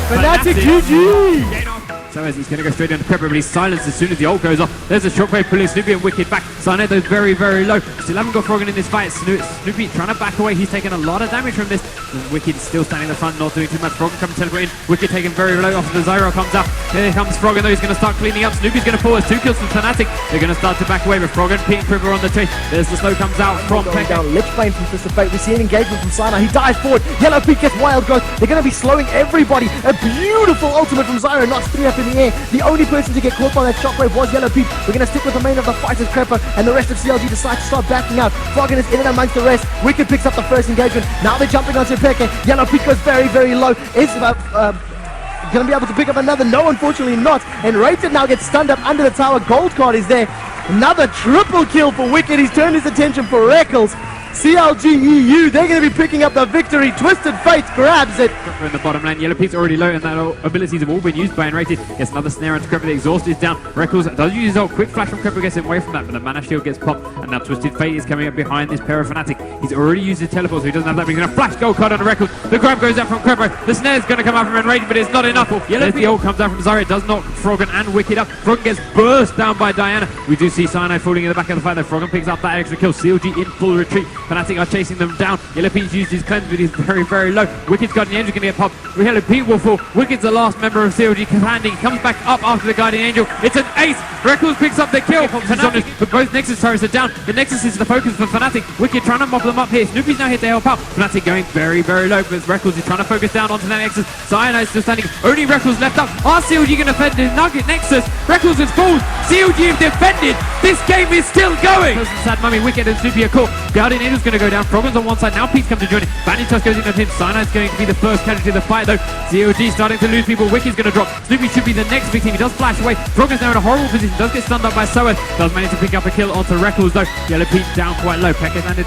B: Fnatic GG!
P: So as he's going to go straight into Crepo, but he's silenced as soon as the ult goes off. There's a shockwave pulling Snoopy and Wicked back. Cyanide though very, very low. Still haven't got Froggen in this fight. Snoopy trying to back away. He's taking a lot of damage from this. And Wicked still standing in the front, not doing too much. Froggen comes teleporting. Wicked taking very low off the Zyro comes up. Here comes Froggen though. He's going to start cleaning up. Snoopy's going to pull us 2 kills from Fnatic. They're going to start to back away with Froggen. Pink Quiver on the chase. There's the slow comes out from Pekka.
B: Lich Bane from Fist of Fate. We see an engagement from Cyanide. He dives forward. Yellow Pete gets wild growth. They're going to be slowing everybody. A beautiful ultimate from Zyro. Knocks 3 up in the air. The only person to get caught by that shockwave was Yellow Pete. We're going to stick with the main of the fight as Crepo, and the rest of CLG decide to start backing out. Froggen is in and amongst the rest. Wicked picks up the first engagement. Now they're jumping onto Peke. Yellow Pete goes very, very low. Is going to be able to pick up another? No, unfortunately not. And Rated now gets stunned up under the tower. Gold card is there. Another triple kill for Wicked. He's turned his attention for Reckles.
L: CLG EU, they're going to be picking up the victory. Twisted Fate grabs it.
P: Cripper in the bottom lane. Yellow Pete's already low, and that abilities have all been used by Enrated. Gets another snare into Cripper. The exhaust is down. Reckles does use his ult. Quick flash from Cripper gets him away from that, but the mana shield gets popped, and now Twisted Fate is coming up behind this pair of Fnatic. He's already used his teleport, so he doesn't have that, but he's going to flash gold card on Reckles. The grab goes out from Cripper. The snare's going to come out from Enrated, but it's not enough. Yellow Pete ult comes out from Zyra. It does knock Froggen and Wicked up. Froggen gets burst down by Diana. We do see Cyanide falling in the back of the fight, though. Froggen picks up that extra kill. CLG in full retreat. Fnatic are chasing them down. Yellow Pete's used his cleanse, but he's very, very low. Wicked's Guardian Angel going to get popped. Yellow Pete will fall. Wicked's the last member of CLG landing. Comes back up after the Guardian Angel. It's an ace. Reckles picks up the kill. Fnatic, but both Nexus turrets are down. The Nexus is the focus for Fnatic. Wicked trying to mop them up here. Snoopy's now here to help out. Fnatic going very, very low, but Reckles is trying to focus down onto that Nexus. Cyanide's still standing. Only Reckles left up. Are CLG going to defend the Nugget Nexus? Reckles is full. CLG have defended. This game is still going. Sad Mummy, Wicked and Snoopy are caught. Guardian Angel's going to go down. Froggen's on one side. Now Pete's come to join it. Vanitas goes in with him. Cyanide's going to be the first casualty of the fight, though. CLG starting to lose people. Wicked's going to drop. Snoopy should be the next victim. He does flash away. Froggen's now in a horrible position. Does get stunned up by Soas. Does manage to pick up a kill onto Reckles, though. Yellow Pete down quite low. Pekka's landed.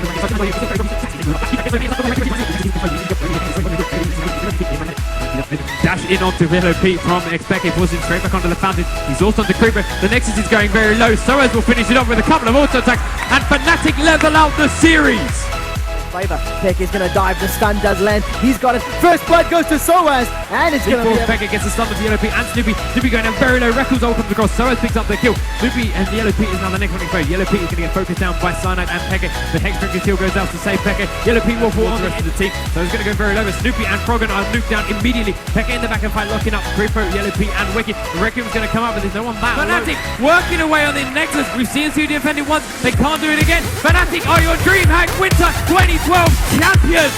P: Dash in onto Yellow Pete from Expected, forcing straight back onto the fountain. He's also onto Creeper. The Nexus is going very low. Soas will finish it off with a couple of auto attacks, and Fnatic level out the series.
B: Peck is going to dive, the stun does land, he's got it, first blood goes to Soas, and it's going to be...
P: Pekka gets a stun with Yellow Pete and Snoopy. Snoopy going down very low, Reckles all comes across, Soas picks up the kill. Snoopy and Yellow Pete is now the next running trade. Yellow Pete is going to get focused down by Cyanide and Pekka. The Hex Drinker kill goes out to save Pekka. Yellow Pete will fall on the rest of the team, so he's going to go very low, but Snoopy and Froggen are nuked down immediately. Pekka in the back and fight, locking up Creeper, Yellow Pete and Wicked. The Requiem's going to come up, but there's no one that Fnatic working away on the Nexus. We've seen CLG defended once, they can't do it again. Fnatic are your DreamHack Winter 2012 champions!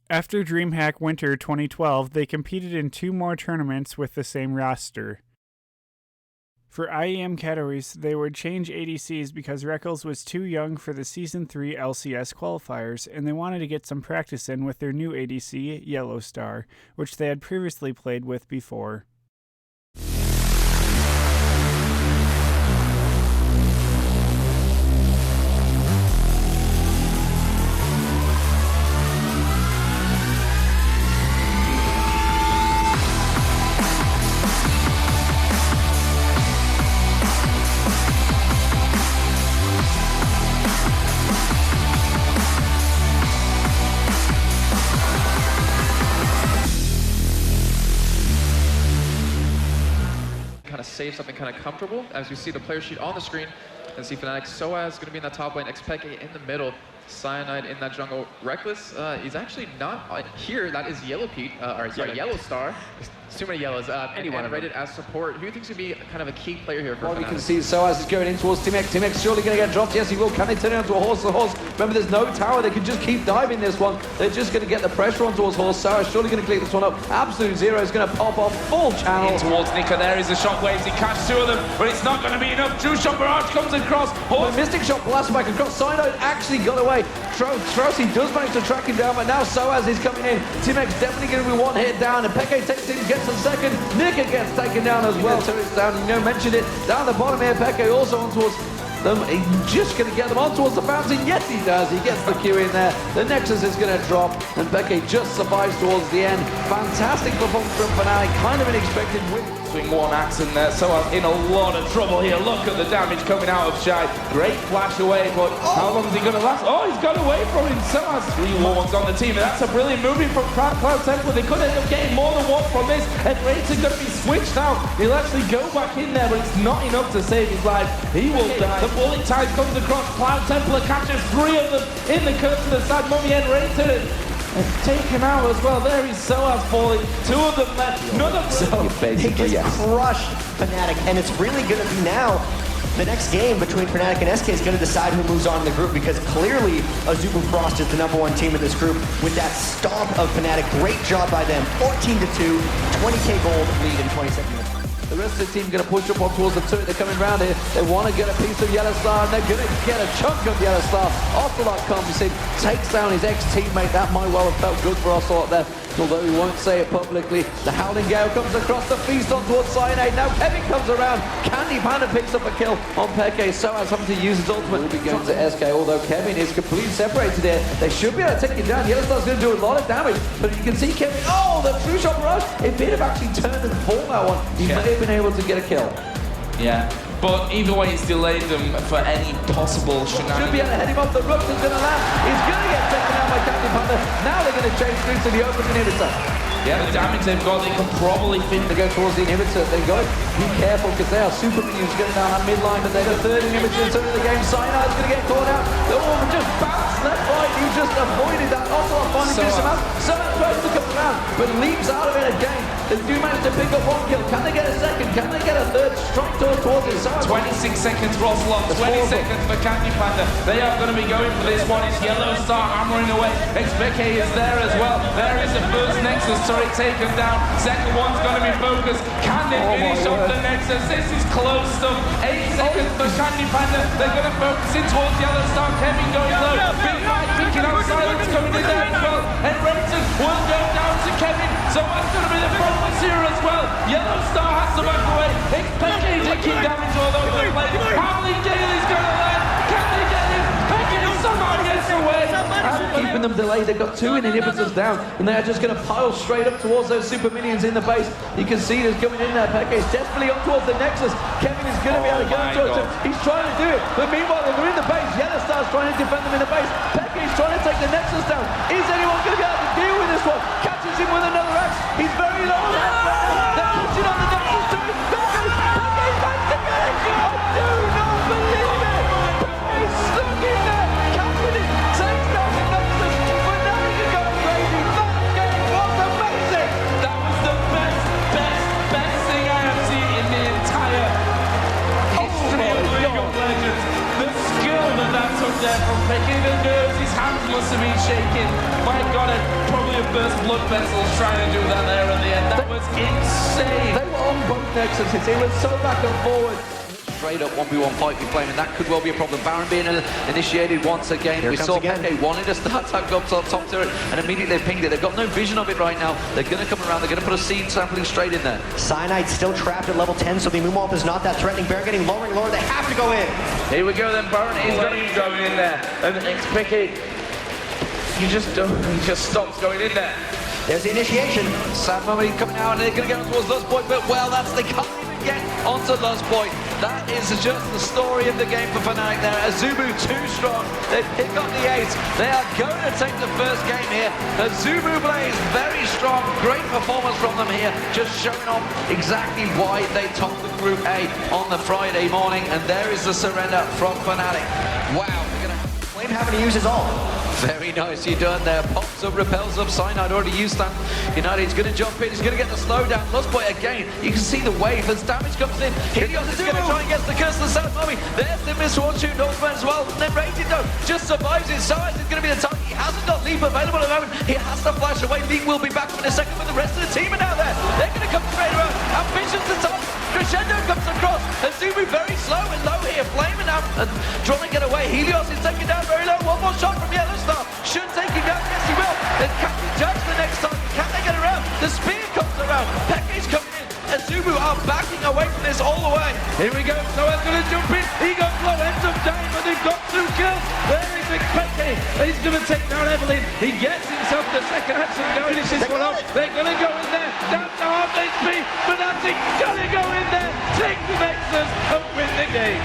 D: After DreamHack Winter 2012, they competed in 2 more tournaments with the same roster. For IEM categories, they would change ADCs because Reckles was too young for the Season 3 LCS qualifiers, and they wanted to get some practice in with their new ADC, Yellow Star, which they had previously played with before.
Q: Save something kind of comfortable. As we see the player sheet on the screen, and see Fnatic Soaz going to be in that top lane, Expected in the middle, Cyanide in that jungle. Reckless, he's actually not here. That is Yellow Pete, or sorry, Yellow Star. Too many yellows. Anyone rated as support. Who do you think should be kind of a key player here for Fnatic?
O: We can see Soaz is going in towards Team X. Team X surely going to get dropped. Yes, he will. Can they turn it into a horse? Remember, there's no tower. They can just keep diving this one. They're just going to get the pressure on towards horse. Soaz surely going to clear this one up. Absolute Zero is going to pop off full channel.
M: In towards Nika. There is the shockwaves. He catches 2 of them, but it's not going to be enough. True Shot Barrage comes across.
O: Horse. Mystic Shot blasts back across. Cyanide actually got away. Trossi does manage to track him down, but now Soaz is coming in. Team X definitely going to be 1 hit down, and Peke takes him, gets a second. Nika gets taken down as well, so it's down, mentioned it, down the bottom here, Peke also on towards them, he's just going to get them on towards the fountain, yes he does, he gets the Q in there, the Nexus is going to drop, and Peke just survives towards the end. Fantastic performance from Fnatic, kind of an expected win.
M: Swing 1 axe in there, so I'm in a lot of trouble here. Look at the damage coming out of Shai. Great flash away, but how long is he going to last? Oh, he's got away from him. So has 3 wards on the team, and that's a brilliant moving from Cloud Temple. They could end up getting more than 1 from this, and Raid's going to be switched out. He'll actually go back in there, but it's not enough to save his life. He will die. The bullet tide comes across. Cloud Templar catches 3 of them in the curve to the side. Mummy and Raid to it. Taken out as well. There is Soaz falling. 2 of them left. None of them.
R: So they just crushed Fnatic, and it's really going to be now the next game between Fnatic and SK is going to decide who moves on in the group, because clearly Azubu Frost is the #1 team in this group with that stomp of Fnatic. Great job by them. 14-2, 20k gold lead in 20 seconds.
O: The rest of the team going to push up on towards the turret. They're coming around here. They want to get a piece of Yellow Star, and they're going to get a chunk of Yellow Star. Ocelot comes in, takes down his ex-teammate. That might well have felt good for Ocelot there, although he won't say it publicly. The Howling Gale comes across the feast on towards Cyanide. Now Kevin comes around. Candy Panda picks up a kill on Peke. Soaz having to use his ultimate. Will be going to SK, although Kevin is completely separated there. They should be able to take him down. Yellowstar's going to do a lot of damage, but you can see Kevin. Oh, the true shot barrage. If he'd have actually turned and fought that one, he may have been able to get a kill.
M: Yeah. But either way, it's delayed them for any possible shenanigans.
O: Should be able to head him off. The Rupture's going to land. He's going to get taken out by Candy Panda. Now they're going to change through to the open inhibitor.
M: Yeah, the damage they've got, they can probably
O: to go towards the inhibitor. They've got to be careful because they are super minions going down that midline, but they're the third inhibitor in turn of the game. Cyanide's going to get caught out. The Orb just bounced left right. He just avoided that. Ocelot finally finished him out. Someone tries to come around, but leaps out of it again. They do manage to pick up one kill. Can they get a second? Can they get a third? Strike towards it.
M: 26 seconds for Ocelot, 20 seconds for Candy Panda. They are going to be going for this one. It's Yellow Star hammering away. XPK is there as well. There is the first Nexus turret taken down. Second one's going to be focused. Can they finish off the Nexus? This is close stuff. 8 seconds for Candy Panda. They're going to focus in towards Yellow Star. Kevin going low. Big Mike picking up Silence coming in there as well. And Rayton will go down to Kevin. So that's going to be the focus here as well. Yellow Star has to back away. XPK taking damage all over the place. Howling Gale is going to land. Can they get him? Peke somehow gets away.
O: Keeping them delayed. They've got 2 inhibitors down, and they're just going to pile straight up towards those super minions in the base. You can see there's coming in there. Peke is desperately on towards the Nexus. Kevin is going to be able to go towards him. He's trying to do it, but meanwhile they're in the base. Yellow Star's trying to defend them in the base. Peke is trying to take the Nexus down. Is anyone going to be able to deal with this one? Catches him with another axe. He's very low on that. They're pushing on the Nexus too. Peke's back to get it. I do not believe it. Peke's stuck in there. Catching it. Takes down the Nexus. But now he can go crazy. That game was amazing.
M: That was the best thing I have seen in the entire history of League of Legends. The skill that took there from Peke, the nerves, his hands must have been shaking. My God, it probably a burst blood vessels trying to do that there at the end. That was insane.
O: They were on both Nexuses. It was so back and forward. Straight up 1v1 fight we playing, and that could well be a problem. Baron being initiated once again. We saw Peke wanted to start tag up to top turret, and immediately they pinged it. They've got no vision of it right now. They're going to come around. They're going to put a seed sampling straight in there.
R: Cyanide still trapped at level 10, so the Moonwolf is not that threatening. Baron getting lower and lower. They have to go in.
M: Here we go then. Baron is going to be going in there, and XPK, he just stops going in there.
R: There's the initiation.
O: Sad moment coming out, and they're going to go towards Lust Point, but well, they can't even get onto Lust Point. That is just the story of the game for Fnatic there. Azubu too strong. They pick up the ace. They are going to take the first game here. Azubu Blaze very strong. Great performance from them here. Just showing off exactly why they topped the Group A on the Friday morning. And there is the surrender from Fnatic. Wow. They're going to
R: Flame having to use his ult.
O: Very nicely done there. Pops up, repels up. Cyanide already used that. United's going to jump in. He's going to get the slowdown. Lust Point again. You can see the wave as damage comes in. Helios is going to try and get the curse of the South Army. There's the misfortune Northman as well. And then Rated though just survives it. Soaz is going to be the target. He hasn't got Leap available at the moment. He has to flash away. Leap will be back in a second, but the rest of the team are now there. They're going to come straight around. Ambitions to top. Crescendo comes across. Azubu very slow and low here. Flaming out and trying to get away. Helios is taken down very low. One more shot from Yellow Star. Should take him down. Yes, he will. Then Captain Judge the next time. Can they get around? The spear comes around. Peke's coming in. Azubu are backing away from this all the way.
M: Here we go. Soaz going to jump in. He goes low. Ends up dying, but they've got 2 kills. There is Peke. He's going to take down Evelyn. He gets himself the second action. Now finishes one off. They're going to go in there. Down to half HP. Fnatic going to go in there. Take the Nexus and win the game.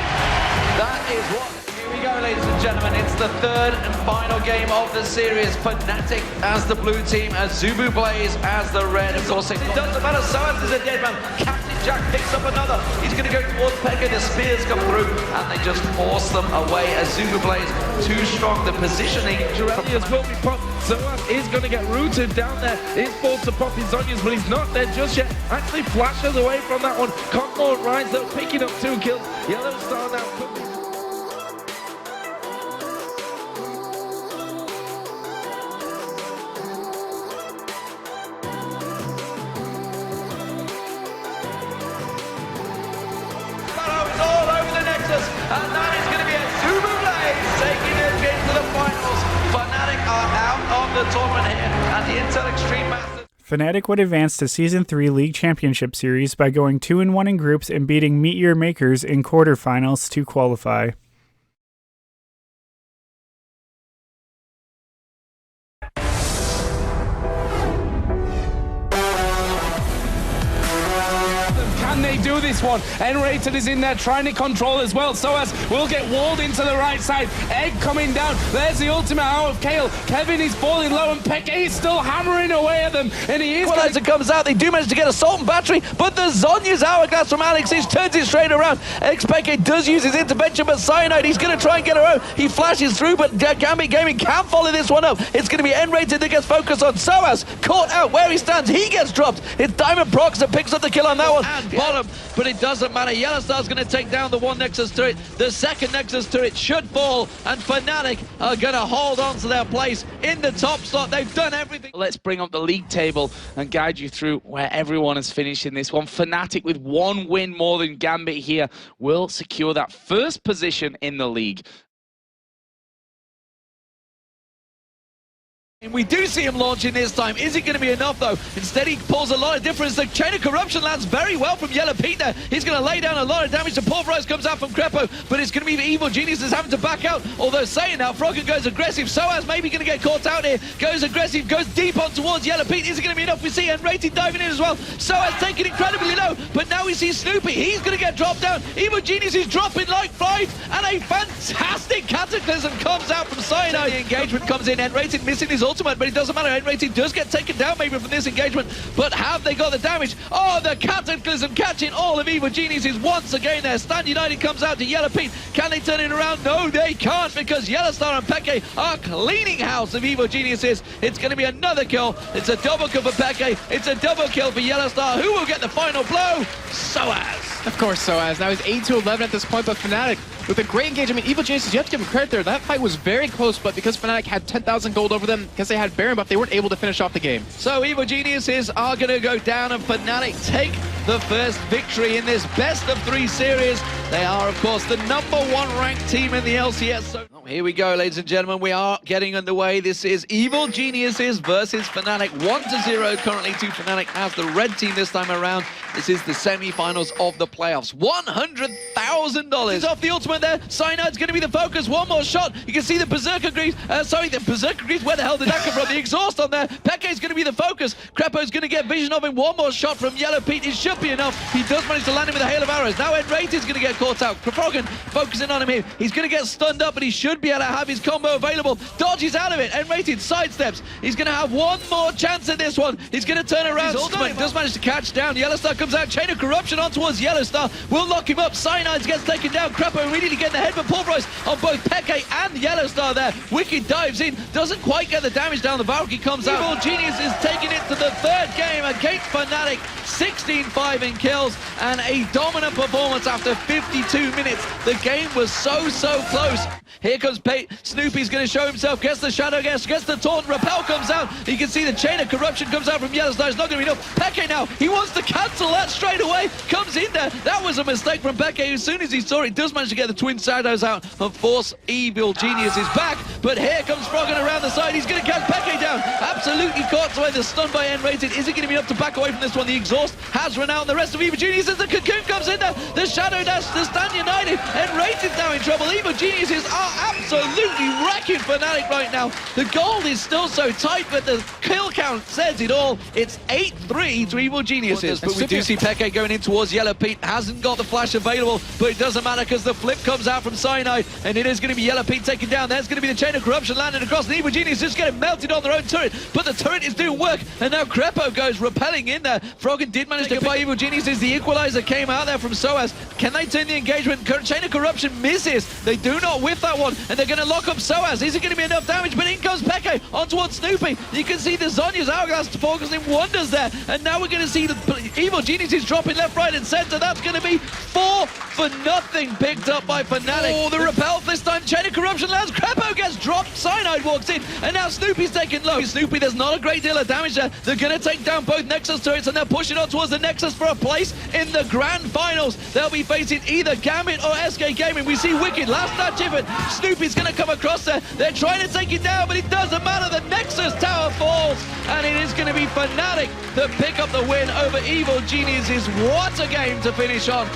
O: That is what. Here we go, ladies and gentlemen. It's the third and final game of the series. Fnatic as the blue team, Azubu Blaze as the red. Of course, it doesn't matter. Soaz is a dead man. Captain Jack picks up another. He's going to go towards Peke. The spears come through, and they just force them away. Azubu Blaze too strong. The positioning.
M: Jirelius will be popped. Soaz is going to get rooted down there. He's forced to pop his onions, but he's not there just yet. Actually flashes away from that one. Conmore rides though, picking up 2 kills. Yellow Star now.
O: the tournament here at the Intel Extreme Masters.
D: Fnatic would advance to Season 3 League Championship Series by going 2-1 in groups and beating Meteor Makers in quarterfinals to qualify.
M: Can they do this one? N-Rated is in there trying to control as well. Soaz will get walled into the right side. Egg coming down. There's the ultimate out of Kale. Kevin is falling low and Peke is still hammering away at them. And he is
O: Equalizer comes out. They do manage to get Assault and Battery, but the Zonya's Hourglass from Ahrix turns it straight around. Peke does use his intervention, but Cyanide, he's going to try and get her out. He flashes through, but Gambit Gaming can follow this one up. It's going to be N-Rated that gets focused on. Soaz caught out where he stands. He gets dropped. It's Diamond Prox that picks up the kill on that one. And bottom, but it doesn't matter. Yellowstar's going to take down the one Nexus turret. The second Nexus turret should fall, and Fnatic are going to hold on to their place in the top slot. They've done everything.
M: Let's bring up the league table and guide you through where everyone is finishing this one. Fnatic with one win more than Gambit here will secure that first position in the league.
O: And we do see him launching this time. Is it going to be enough, though? Instead, he pulls a lot of difference. The Chain of Corruption lands very well from Yellow Pete there. He's going to lay down a lot of damage. The Pulverize comes out from Crepo, but it's going to be the Evil Geniuses having to back out. Although saying that, Froggen goes aggressive. Soaz maybe going to get caught out here. Goes aggressive, goes deep on towards Yellow Pete. Is it going to be enough? We see N-Rated diving in as well. Soaz taking incredibly low, but now we see Snoopy. He's going to get dropped down. Evil Genius is dropping like flies, and a fantastic Cataclysm comes out from Cyanide. The engagement comes in. N-Rated missing his ultimate, but it doesn't matter. N-Rated does get taken down maybe from this engagement, but have they got the damage? Oh, the Cataclysm catching all of Evil Geniuses once again there. Stand United comes out to Yellow Pete. Can they turn it around? No, they can't, because Yellowstar and Peke are cleaning house of Evil Geniuses. It's going to be another kill. It's a double kill for Peke. It's a double kill for Yellowstar. Who will get the final blow? Soaz.
Q: Of course, Soaz. Now he's 8-11 at this point, but Fnatic with a great engagement. I mean, Evil Geniuses, you have to give him credit there. That fight was very close, but because Fnatic had 10,000 gold over them, because they had Baron buff, they weren't able to finish off the game.
O: So Evil Geniuses are going to go down, and Fnatic take the first victory in this best-of-3 series. They are, of course, the #1 ranked team in the LCS. So here we go, ladies and gentlemen. We are getting underway. This is Evil Geniuses versus Fnatic. 1-0 currently to Fnatic as the red team this time around. This is the semi-finals of the playoffs. $100,000 off the ultimate there. Cyanide's going to be the focus. One more shot. You can see the Berserker Greaves. The Berserker Greaves. Where the hell did that come from? The exhaust on there. Peke's going to be the focus. Crepo's going to get vision of him. One more shot from Yellow Pete. It should be enough. He does manage to land him with a hail of arrows. Now N-Rated's going to get caught out. Froggen focusing on him here. He's going to get stunned up, but he should be able to have his combo available. Dodges out of it. N-Rated sidesteps. He's going to have one more chance at this one. He's going to turn around. Ultimate does manage to catch down. Yellowstar comes out. Chain of Corruption on towards Yellowstar. Will lock him up. Cyanide gets taken down. Crepo immediately getting the head for Pulverize on both Peke and Yellowstar there. Wicked dives in. Doesn't quite get the damage down. The Valkyrie comes out. Evil Genius is taking it to the third game against Fnatic. 16-5 in kills and a dominant performance after 52 minutes. The game was so close. Here comes Pate. Snoopy's going to show himself. Gets the Shadow Guest. Gets the Taunt. Repel comes out. You can see the Chain of Corruption comes out from Yellowstar. It's not going to be enough. Peke now. He wants to cancel that straight away. Comes in there. That was a mistake from Peke. As soon as he saw it, does manage to get the Twin Shadows out and force Evil Genius is back. But here comes Froggen around the side. He's going to catch Peke down. Absolutely caught away the stun by N-Rated. Is it going to be enough to back away from this one? The exhaust has run out. And the rest of Evil Genius as the Cocoon comes in there. The Shadow Dash, the Stand United. N-Rated now in trouble. Evil Geniuses are absolutely wrecking Fnatic right now. The gold is still so tight, but the kill count says it all. It's 8-3 to Evil Geniuses. But we do see Peke going in towards Yellow Pete. Hasn't got the flash available, but it doesn't matter because the flip comes out from Cyanide, and it is going to be Yellow Pete taken down. There's going to be the Chain of Corruption landing across, and Evil Genius just getting melted on their own turret, but the turret is doing work, and now Crepo goes repelling in there. Froggen did manage to fight Evil Geniuses. The Equalizer came out there from Soaz. Can they turn the engagement? Chain of Corruption misses. They do not whiff that one, and they're going to lock up Soaz. Is it going to be enough damage? But in goes Peke on towards Snoopy. You can see the Zonya's Hourglass focusing wonders there, and now we're going to see the Evil Geniuses dropping left, right, and center. That's going to be 4-0 picked up by Fnatic. Oh, the repel this time. Chain of Corruption lands. Crepo gets dropped. Cyanide walks in, and now Snoopy's taken low. Snoopy, there's not a great deal of damage there. They're going to take down both Nexus turrets, and they're pushing on towards the Nexus for a place in the Grand Finals. They'll be facing either Gambit or
S: SK Gaming. We see Wicked, last touch even. Snoopy's going to come across there. They're trying to take it down, but it doesn't matter. The Nexus Tower falls, and it is going to be Fnatic that pick up the win over Evil Geniuses. What a game to finish on.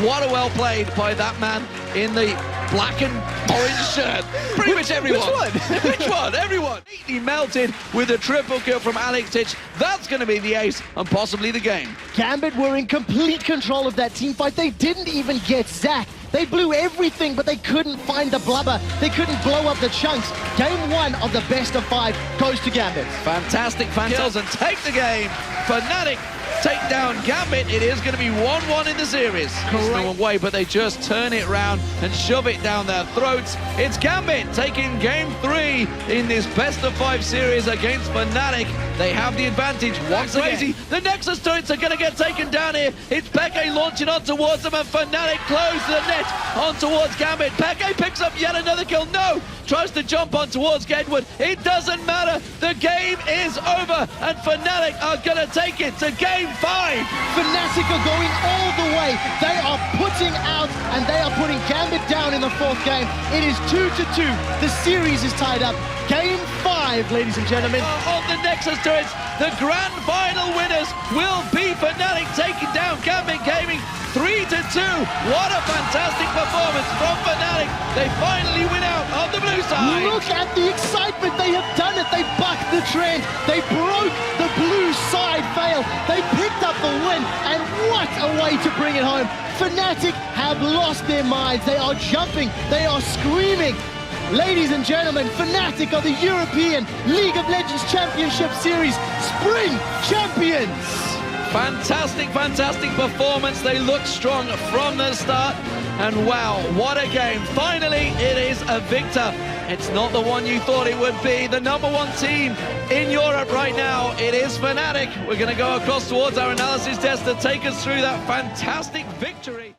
S: What a well played by that man in the black and orange shirt. Pretty much everyone.
B: Which one?
S: Which one? Everyone. Completely melted with a triple kill from Ahrix. That's going to be the ace and possibly the game.
B: Gambit were in complete control of that team fight. They didn't even get Zac. They blew everything, but they couldn't find the blubber. They couldn't blow up the chunks. Game 1 of the best of 5 goes to Gambit.
S: Fantastic kills and take the game. Fnatic take down Gambit. It is going to be 1-1 in the series. There's no way, but they just turn it round and shove it down their throats. It's Gambit taking game 3 in this best of 5 series against Fnatic. They have the advantage once again. The Nexus turrets are going to get taken down here. It's Peke launching on towards them, and Fnatic close the net on towards Gambit. Peke picks up yet another kill. No! Tries to jump on towards Gedwood. It doesn't matter. The game is over, and Fnatic are going to take it to game 5.
B: Fnatic are going all the way. They are putting out, and they are putting Gambit down in the 4th game. It is 2-2. The series is tied up. Game 5, ladies and gentlemen.
S: On the Nexus turrets, the grand final winners will be Fnatic taking down Gambit Gaming 3-2. What a fantastic performance from Fnatic. They finally win out on the blue side.
B: Look at the excitement. They have done it. They bucked the trend. They broke the blue side veil. They picked up the win, and what a way to bring it home. Fnatic have lost their minds. They are jumping. They are screaming. Ladies and gentlemen, Fnatic are the European League of Legends Championship Series Spring Champions.
S: Fantastic, fantastic performance. They look strong from the start. And wow, what a game. Finally, it is a victor. It's not the one you thought it would be. The #1 team in Europe right now, it is Fnatic. We're going to go across towards our analysis desk to take us through that fantastic victory.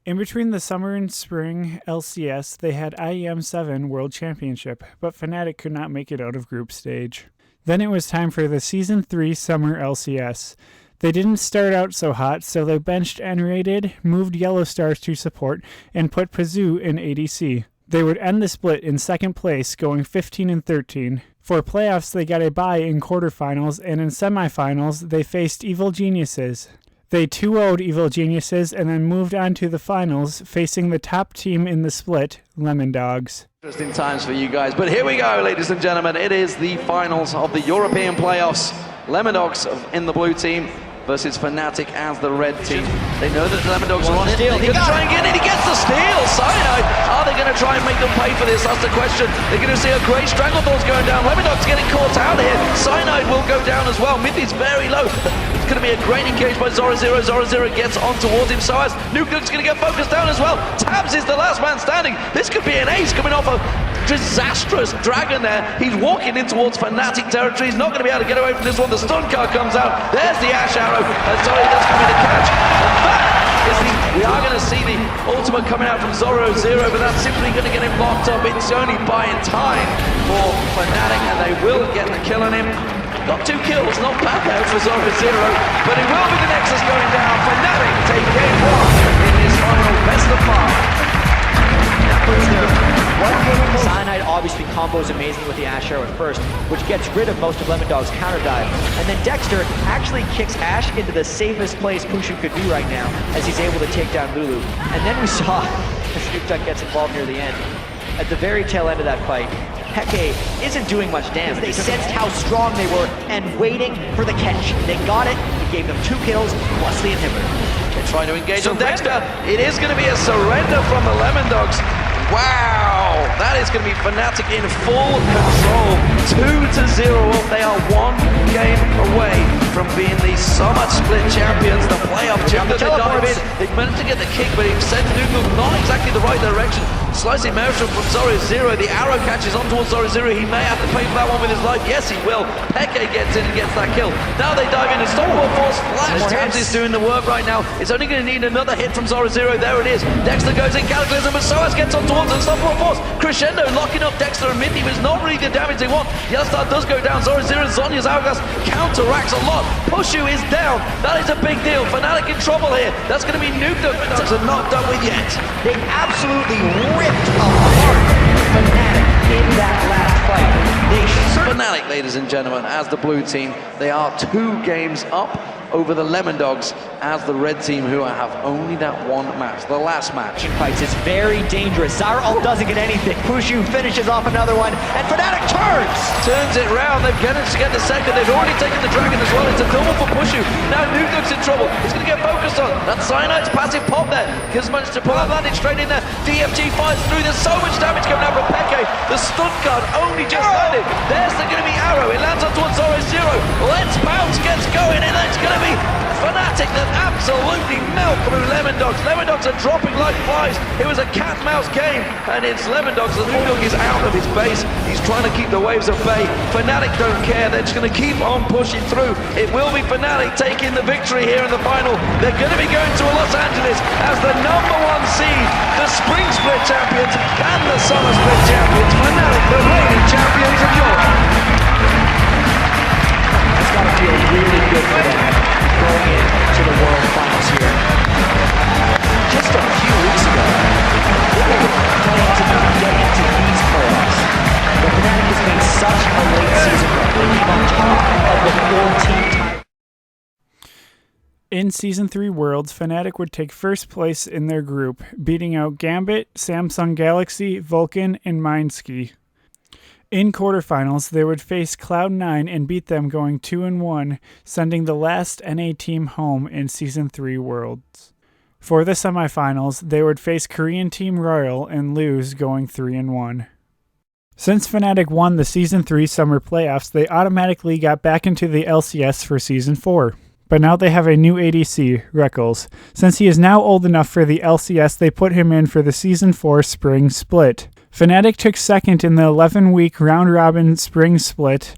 D: In between the summer and spring LCS, they had IEM7 World Championship, but Fnatic could not make it out of group stage. Then it was time for the Season 3 Summer LCS. They didn't start out so hot, so they benched N-Rated, moved Yellow Stars to support, and put Pazoo in ADC. They would end the split in 2nd place, going 15-13. For playoffs, they got a bye in quarterfinals, and in semifinals, they faced Evil Geniuses. They 2-0'd Evil Geniuses and then moved on to the finals, facing the top team in the split, Lemon Dogs.
O: Interesting times for you guys, but here we go, ladies and gentlemen. It is the finals of the European playoffs. Lemon Dogs in the blue team versus Fnatic as the red team. They know that the Lemon Dogs are on it. They're going to try and get it. He gets the steal. Cyanide. Are they going to try and make them pay for this? That's the question. They're going to see a great Stranglethorns going down. Lemon Dogs getting caught out here. Cyanide will go down as well. Mythy's very low. It's going to be a great engage by Zoro0. Zoro0 gets on towards him. Soaz. Nuke's going to get focused down as well. Tabs is the last man standing. This could be an ace coming off a disastrous dragon there. He's walking in towards Fnatic territory. He's not going to be able to get away from this one. The stun card comes out. There's the Ash Arrow. Sorry, that's going to be the catch. And that is we are going to see the ultimate coming out from Zoro0, but that's simply going to get him locked up. It's only buying time for Fnatic, and they will get the kill on him. Got 2 kills, not bad there for Zoro0, but it will be the Nexus going down. Fnatic take game 1 in this final best of 5.
R: Cyanide obviously combos amazing with the Ash Arrow at first, which gets rid of most of Lemon Dog's counter dive. And then Dexter actually kicks Ash into the safest place Pushu could be right now, as he's able to take down Lulu. And then we saw as Subtact gets involved near the end. At the very tail end of that fight, Peke isn't doing much damage. They sensed how strong they were and waiting for the catch. They got it. He gave them 2 kills plus the inhibitor.
S: They're trying to engage on Dexter. It is going to be a surrender from the Lemon Dogs. Wow, that is going to be Fnatic in full control. 2-0. They are 1 game away from being the summer split champions, the playoff champions. They dive in. They managed to get the kick, but he sent Nuke not exactly the right direction. Slicing motion from Zoro0. The arrow catches on towards Zoro0. He may have to pay for that one with his life. Yes, he will. Peke gets in and gets that kill. Now they dive in. Unstoppable Force Flash Tabs is doing the work right now. It's only going to need another hit from Zoro0. There it is. Dexter goes in. Cataclysm, but Soaz gets on towards Unstoppable Force. Crescendo locking up Dexter and Mythy, but it's not really the damage they want. Yellowstar does go down. Zoro0 and Zhonya's Hourglass counteracts a lot. spot. Pushu is down. That is a big deal. Fnatic in trouble here. That's going to be nuked up. Dogs are not done with yet.
R: They absolutely ripped apart Fnatic in that last fight.
S: Fnatic, ladies and gentlemen, as the blue team, they are 2 games up over the Lemon Dogs as the red team, who have only that one match, the last match.
R: Fights is very dangerous. SirensCeol doesn't get anything. Pushu finishes off another one, and Fnatic
S: turns it round. They've managed to get the second. They've already taken the dragon as well. It's a double for Pushu. Now Nuknuk's in trouble. He's going to get focused on. That's Cyanide's passive pop there. Gives managed to pull out landing straight in there. DFG fires through. There's so much damage coming out from Peke. The stun card only just landed. There's going to be Arrow. It lands on towards SirensCeol. Let's Bounce gets going, and it's going to be Fnatic that absolutely melt through Lemon Dogs. Lemon Dogs are dropping like flies. It was a cat and mouse game, and it's Lemon Dogs. The Nuknuk is out of his base. He's trying to keep the waves at bay. Fnatic don't care. They're just going to keep on pushing through. It will be Fnatic taking the victory here in the final. They're going to be going to Los Angeles as the #1 seed, the Spring Split champions and the Summer Split champions. Fnatic, the reigning champions of Europe.
R: That's got to feel really good for them going into the World Finals here. Just a few weeks ago, they were planning to get into these playoffs. But Fnatic has made such a late season run. They came on top of the 4-team title.
D: In Season 3 Worlds, Fnatic would take first place in their group, beating out Gambit, Samsung Galaxy, Vulcan, and Mindski. In quarterfinals, they would face Cloud9 and beat them going 2-1, sending the last NA team home in Season 3 Worlds. For the semifinals, they would face Korean Team Royal and lose going 3-1. Since Fnatic won the Season 3 Summer Playoffs, they automatically got back into the LCS for Season 4. But now they have a new ADC, Reckles. Since he is now old enough for the LCS, they put him in for the Season 4 Spring Split. Fnatic took second in the 11-week round-robin Spring Split.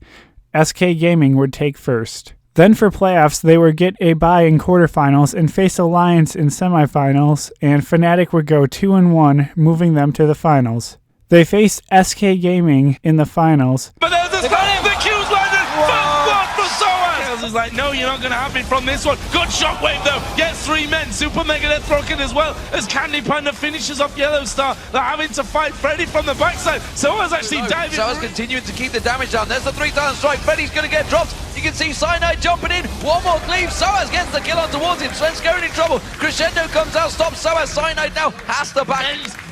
D: SK Gaming would take first. Then for playoffs, they would get a bye in quarterfinals and face Alliance in semifinals, and Fnatic would go 2-1, moving them to the finals. They faced SK Gaming in the finals.
M: But there's the Q's landed! First blood for Soaz! Is like, no, you're not going to have me from this one. Good shockwave though, gets 3 men. Super Megadeth broken as well as Candy Panda finishes off Yellow Star. They're having to fight Freddy from the backside. Soaz actually diving.
S: Soaz continuing to keep the damage down. There's the 3-time strike. Freddy's going to get dropped. You can see Cyanide jumping in. One more cleave. Soaz gets the kill on towards him. Sven's going in trouble. Crescendo comes out, stops Soaz. Cyanide now has to back.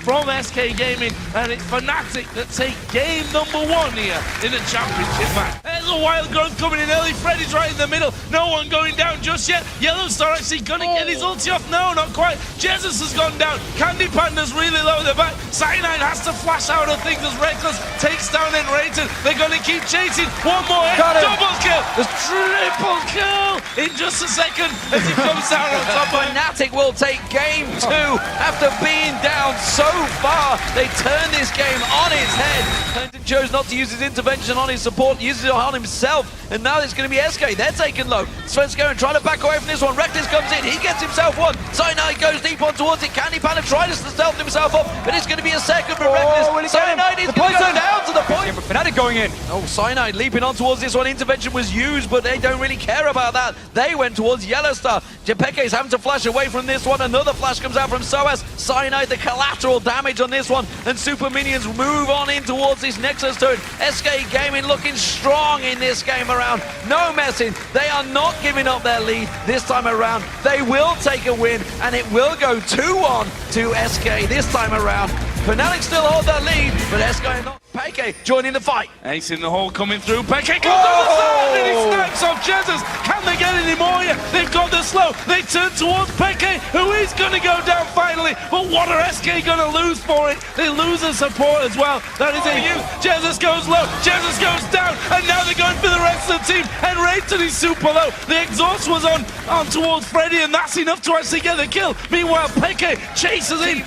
M: From SK Gaming, and it's Fnatic that take game #1 here in the championship match. There's a wild growth coming in early. Freddy's right in the middle. No one going down just yet. Yellow Star actually gonna get his ulti off. No, not quite. Jesus has gone down. Candy Panda's really low at the back. Cyanide has to flash out of things as Reckless takes down Enrated. They're gonna keep chasing. One more hit. Double kill. The triple kill in just a second as he comes down on top.
S: Fnatic will take game 2 after being down so far. They turn this game on its head. Clinton chose not to use his intervention on his support, uses it on himself, and now it's going to be SK. They're taken low. SirensCeol and trying to back away from this one. Reckless comes in, he gets himself one. Cyanide goes deep on towards it. Candy Panda tries to stealth himself up, but it's going to be a second for Reckless. Cyanide is going to go down to the point.
C: Fnatic going in.
S: Oh, Cyanide leaping on towards this one. Intervention was used, but they don't really care about that. They went towards Yellow Star. Jepeke is having to flash away from this one. Another flash comes out from Soaz. Cyanide, the collateral damage on this one, and Super Minions move on in towards this Nexus turret. SK Gaming looking strong in this game around. No messing. They are not giving up their lead this time around. They will take a win, and it will go 2-1 to SK this time around. Fnatic still hold that lead, but SK not. Peke joining the fight.
M: Ace in the hole coming through. Peke comes on the side and he snipes off Jesus. Can they get any more here? They've got the slow. They turn towards Peke, who is going to go down finally. But what are SK going to lose for it? They lose the support as well. That is a huge. Jesus goes low. Jesus goes down. And now they're going for the rest of the team. And Rayton is super low. The exhaust was on towards Freddy, and that's enough to actually get the kill. Meanwhile, Peke chases in.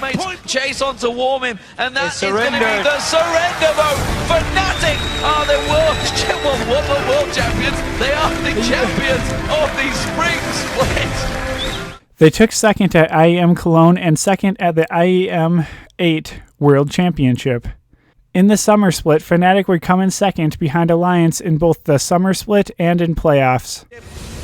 S: Chase on to warm him. And that is going to be the surrender vote. Fnatic are the world champions. They are the champions of the Spring Split.
D: They took second at IEM Cologne and second at the IEM 8 World Championship. In the Summer Split, Fnatic would come in second behind Alliance in both the Summer Split and in playoffs.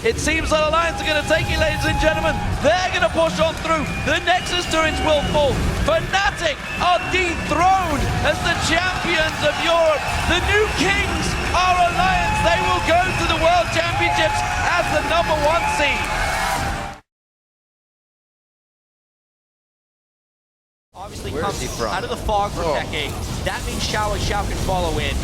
S: It seems that Alliance are going to take it, ladies and gentlemen. They're going to push on through. The Nexus turrets will fall. Fnatic are dethroned as the champions of Europe. The new kings are Alliance. They will go to the World Championships as the #1 seed.
R: Obviously
K: Where is he
R: comes
K: from?
R: out of the fog for Peke. That means Xiao can follow in.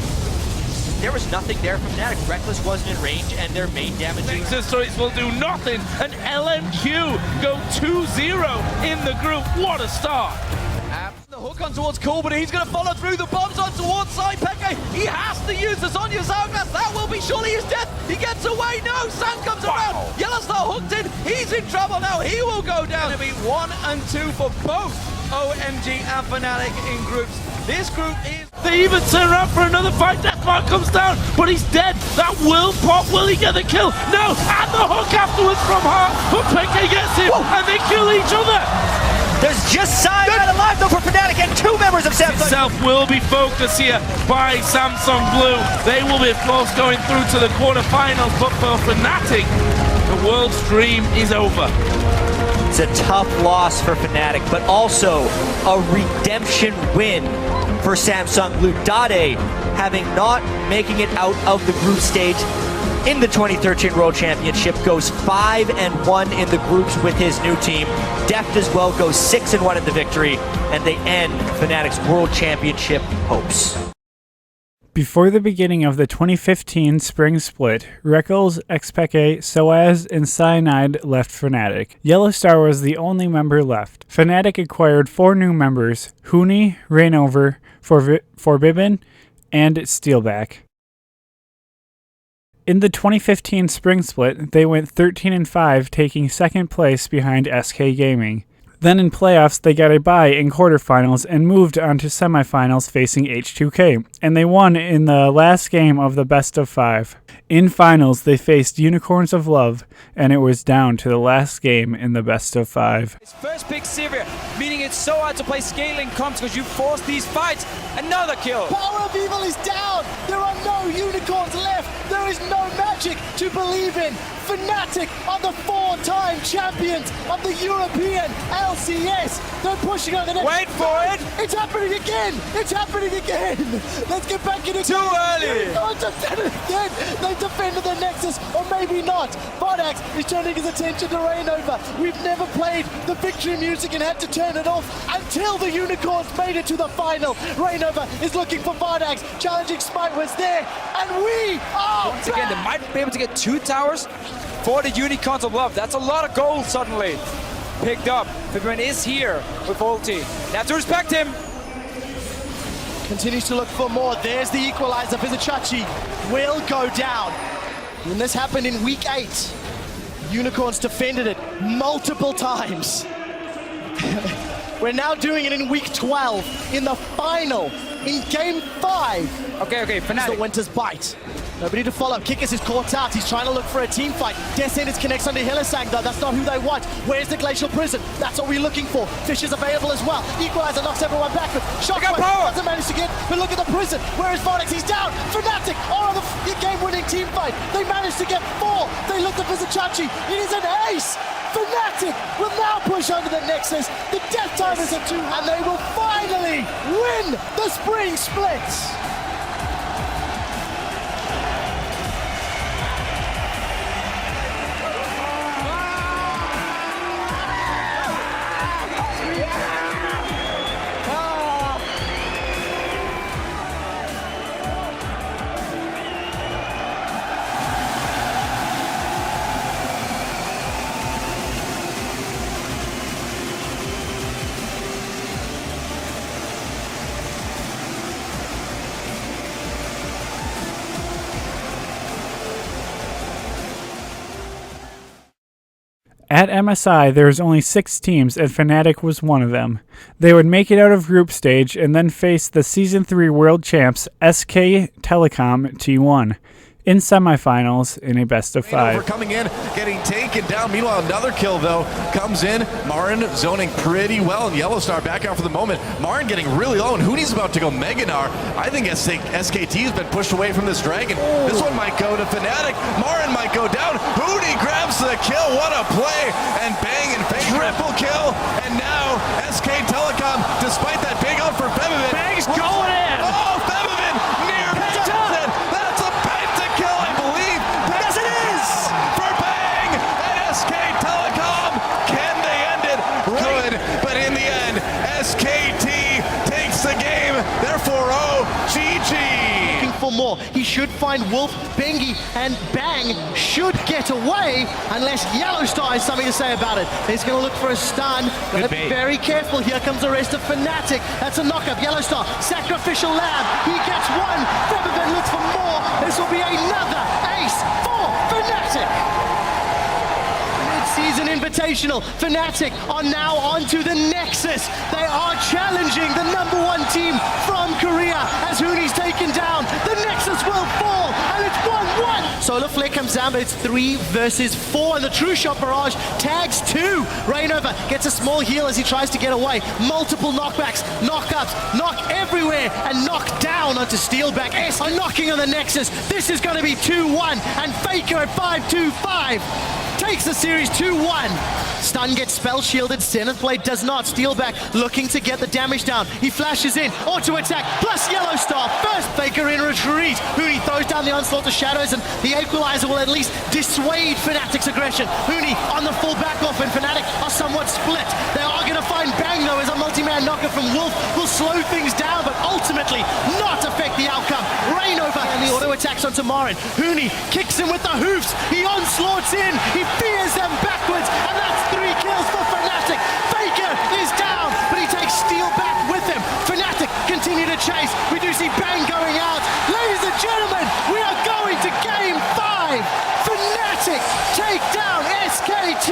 R: There was nothing there from Fnatic. Reckless wasn't in range, and their main damage.
M: Nexus turrets will do nothing, and LMQ go 2-0 in the group. What a start!
N: The hook on towards Cool, but he's going to follow through. The bombs on towards side Peke. He has to use the Sonya Zalgas. That will be surely his death. He gets away. No, Sam comes around. Yellowstar hooked in. He's in trouble now. He will go down. It's going to be 1 and 2 for both OMG and Fnatic in groups. This group is...
M: They even turn around for another fight. Deathmark comes down, but he's dead. That will pop. Will he get the kill? No, and the hook afterwards from Hart. But Peke gets him, and they kill each other.
R: There's just Cyanide alive though for Fnatic and 2 members of Samsung.
M: Itself will be focused here by Samsung Blue. They will be, of course, going through to the quarterfinals, but for Fnatic, the world's dream is over.
R: It's a tough loss for Fnatic, but also a redemption win for Samsung Blue. Dade having not making it out of the group stage in the 2013 World Championship goes 5-1 in the groups with his new team. Deft as well goes 6-1 in the victory, and they end Fnatic's World Championship hopes.
D: Before the beginning of the 2015 spring split, Reckles, Xpeke, Soaz, and Cyanide left Fnatic. Yellowstar was the only member left. Fnatic acquired 4 new members: Huni, Rainover, Forbidden, and Steelback. In the 2015 spring split, they went 13-5, taking second place behind SK Gaming. Then in playoffs, they got a bye in quarterfinals and moved on to semifinals facing H2K, and they won in the last game of the best of 5. In finals, they faced Unicorns of Love, and it was down to the last game in the best of 5.
C: His first pick Sivir, meaning it's so hard to play scaling comps because you force these fights. Another kill.
B: Power of Evil is down. There are no unicorns left. There is no magic to believe in. Fnatic are the 4-time champions of the European LCS. They're pushing on the next.
C: Wait for it.
B: It's happening again. It's happening again. Let's get back in it.
C: Too early.
B: Unicorns have done it again. They've defended the Nexus, or maybe not. Vodax is turning his attention to Rainover. We've never played the victory music and had to turn it off until the Unicorns made it to the final. Rainover is looking for Vodax. Challenging Smite was there, and we are
C: once again, they might be able to get 2 towers for the Unicorns of Love. That's a lot of gold suddenly picked up. Fibrin is here with ulti. They have to respect him.
B: Continues to look for more. There's the equalizer. Vizicachi will go down. When this happened in week 8, Unicorns defended it multiple times. We're now doing it in week 12, in the final, in game 5.
C: Okay, Fnatic.
B: The Winter's Bite. Nobody to follow. Kikis is caught out. He's trying to look for a team fight. Descendants connects onto Hillisang, though. That's not who they want. Where's the Glacial Prison? That's what we're looking for. Fish is available as well. Equalizer knocks everyone backward. Shockwave doesn't manage to get, but look at the prison. Where is Vodax? He's down. Fnatic are on the game-winning team fight. They managed to get 4. They look at Vizicachi. It is an ace. Fnatic will now push under the Nexus. The death time is at 2, and they will finally win the spring split.
D: At MSI, there was only 6 teams, and Fnatic was one of them. They would make it out of group stage and then face the Season 3 World Champs SK Telecom T1. in semifinals in a best of 5.
T: Coming in, getting taken down. Meanwhile, another kill, though, comes in. Marin zoning pretty well, and Yellowstar back out for the moment. Marin getting really low, and Hooney's about to go Meganar. I think SKT's been pushed away from this dragon. This one might go to Fnatic. Marin might go down. Hooney grabs the kill. What a play! And bang and fake triple kill. And now SK Telecom, despite that big up for Febiven.
H: Bang's going in!
T: Oh, Febiven near misses it. That's a pentakill, I believe. Yes, it is! For Bang and SK Telecom. Can they end it? Good, but in the end, SKT takes the game. Therefore, GG.
B: For more. He should find Wolf, Bengi, and Bang should get away unless Yellowstar has something to say about it. He's going to look for a stun. Gotta be very careful. Here comes the rest of Fnatic. That's a knockup. Yellowstar, sacrificial lamb. He gets one. Febiven looks for more. This will be another ace for Fnatic. Mid-season invitational. Fnatic are now onto the Nexus. They are challenging the #1 team from Korea as Hooney's taken down. The Nexus will fall, and it's 1-1. Solar Flare comes down, but it's 3 versus 4, and the True Shot Barrage tags 2. Rainover gets a small heal as he tries to get away. Multiple knockbacks, knockups, knock everywhere, and knock down onto Steelback. S are knocking on the Nexus. This is going to be 2-1, and Faker at 5-2-5 takes the series 2-1. Stun gets spell shielded, Seventh Blade does not. Steelback looking to get the damage down. He flashes in, auto attack, plus Yellowstar. First Faker in retreat. Hooney throws down the onslaught to Shadows, and the Equalizer will at least dissuade Fnatic's aggression. Hooney on the full back off, and Fnatic are somewhat split. They are going to find Bang, though, as a multi-man knocker from Wolf will slow things down, but ultimately not affect the outcome. Rainover and the auto attacks onto Marin. Hooney kicks him with the hoofs. He onslaughts in. He fears them backwards, and that's 3 kills for Fnatic. Faker is down, but he takes Steel back with him. Fnatic continue to chase. We do see Bang going out. Ladies and gentlemen, we are going to Game 5. Fnatic take down SKT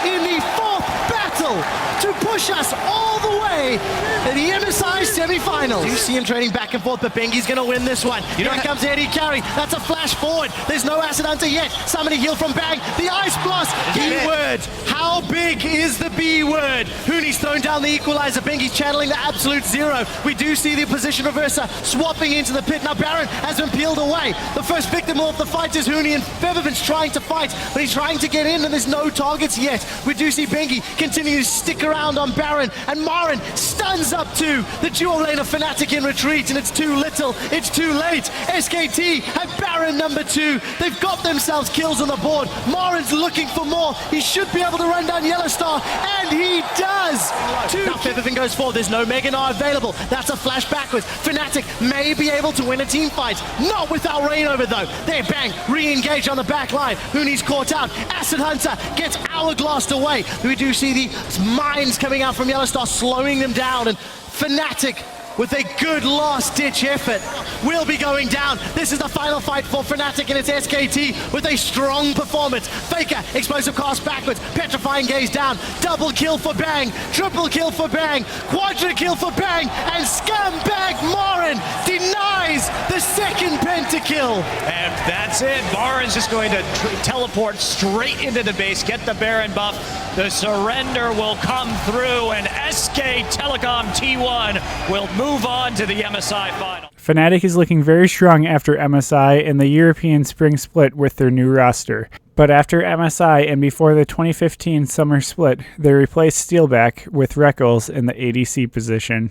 B: in the 4th battle to push us all the way to the MSI semi-finals. You see him trading back and forth, but Bengi's going to win this one. Here comes Eddie Carry. That's a flash forward. There's no Acid Hunter yet. Somebody heal from Bang. The Ice Blast. B-word. How big is the B-word? Hooney's thrown down the Equalizer. Bengi's channeling the absolute 0. We do see the position reverser swapping into the pit. Now Baron has been peeled away. The first victim of the fight is Hooney, and Febiven's trying to fight, but he's trying to get in, and there's no targets yet. We do see Bengi continue to stick around on Baron, and Marin stuns up to the dual lane of Fnatic in retreat, and it's too little, it's too late. SKT have Baron #2. They've got themselves kills on the board. Marin's looking for more. He should be able to run down Yellowstar, and he does. Now Febiven goes forward. There's no Meganar available. That's a flash backwards. Fnatic may be able to win a team fight. Not without Rainover, though. There, Bang, re-engage on the back line. Hooney's caught out. Acid Hunter gets hourglassed away. We do see the mines coming out from Yellowstar, slowing them down, and Fnatic, with a good last-ditch effort, will be going down. This is the final fight for Fnatic, and it's SKT with a strong performance. Faker, explosive cast backwards, petrifying gaze down, double kill for Bang, triple kill for Bang, quadra kill for Bang, and scumbag Marin denies the second pentakill.
U: And that's it. Marin's just going to teleport straight into the base, get the Baron buff. The surrender will come through, and SK Telecom T1 will move on to the MSI final.
D: Fnatic is looking very strong after MSI and the European spring split with their new roster. But after MSI and before the 2015 summer split, they replaced Steelback with Reckles in the ADC position.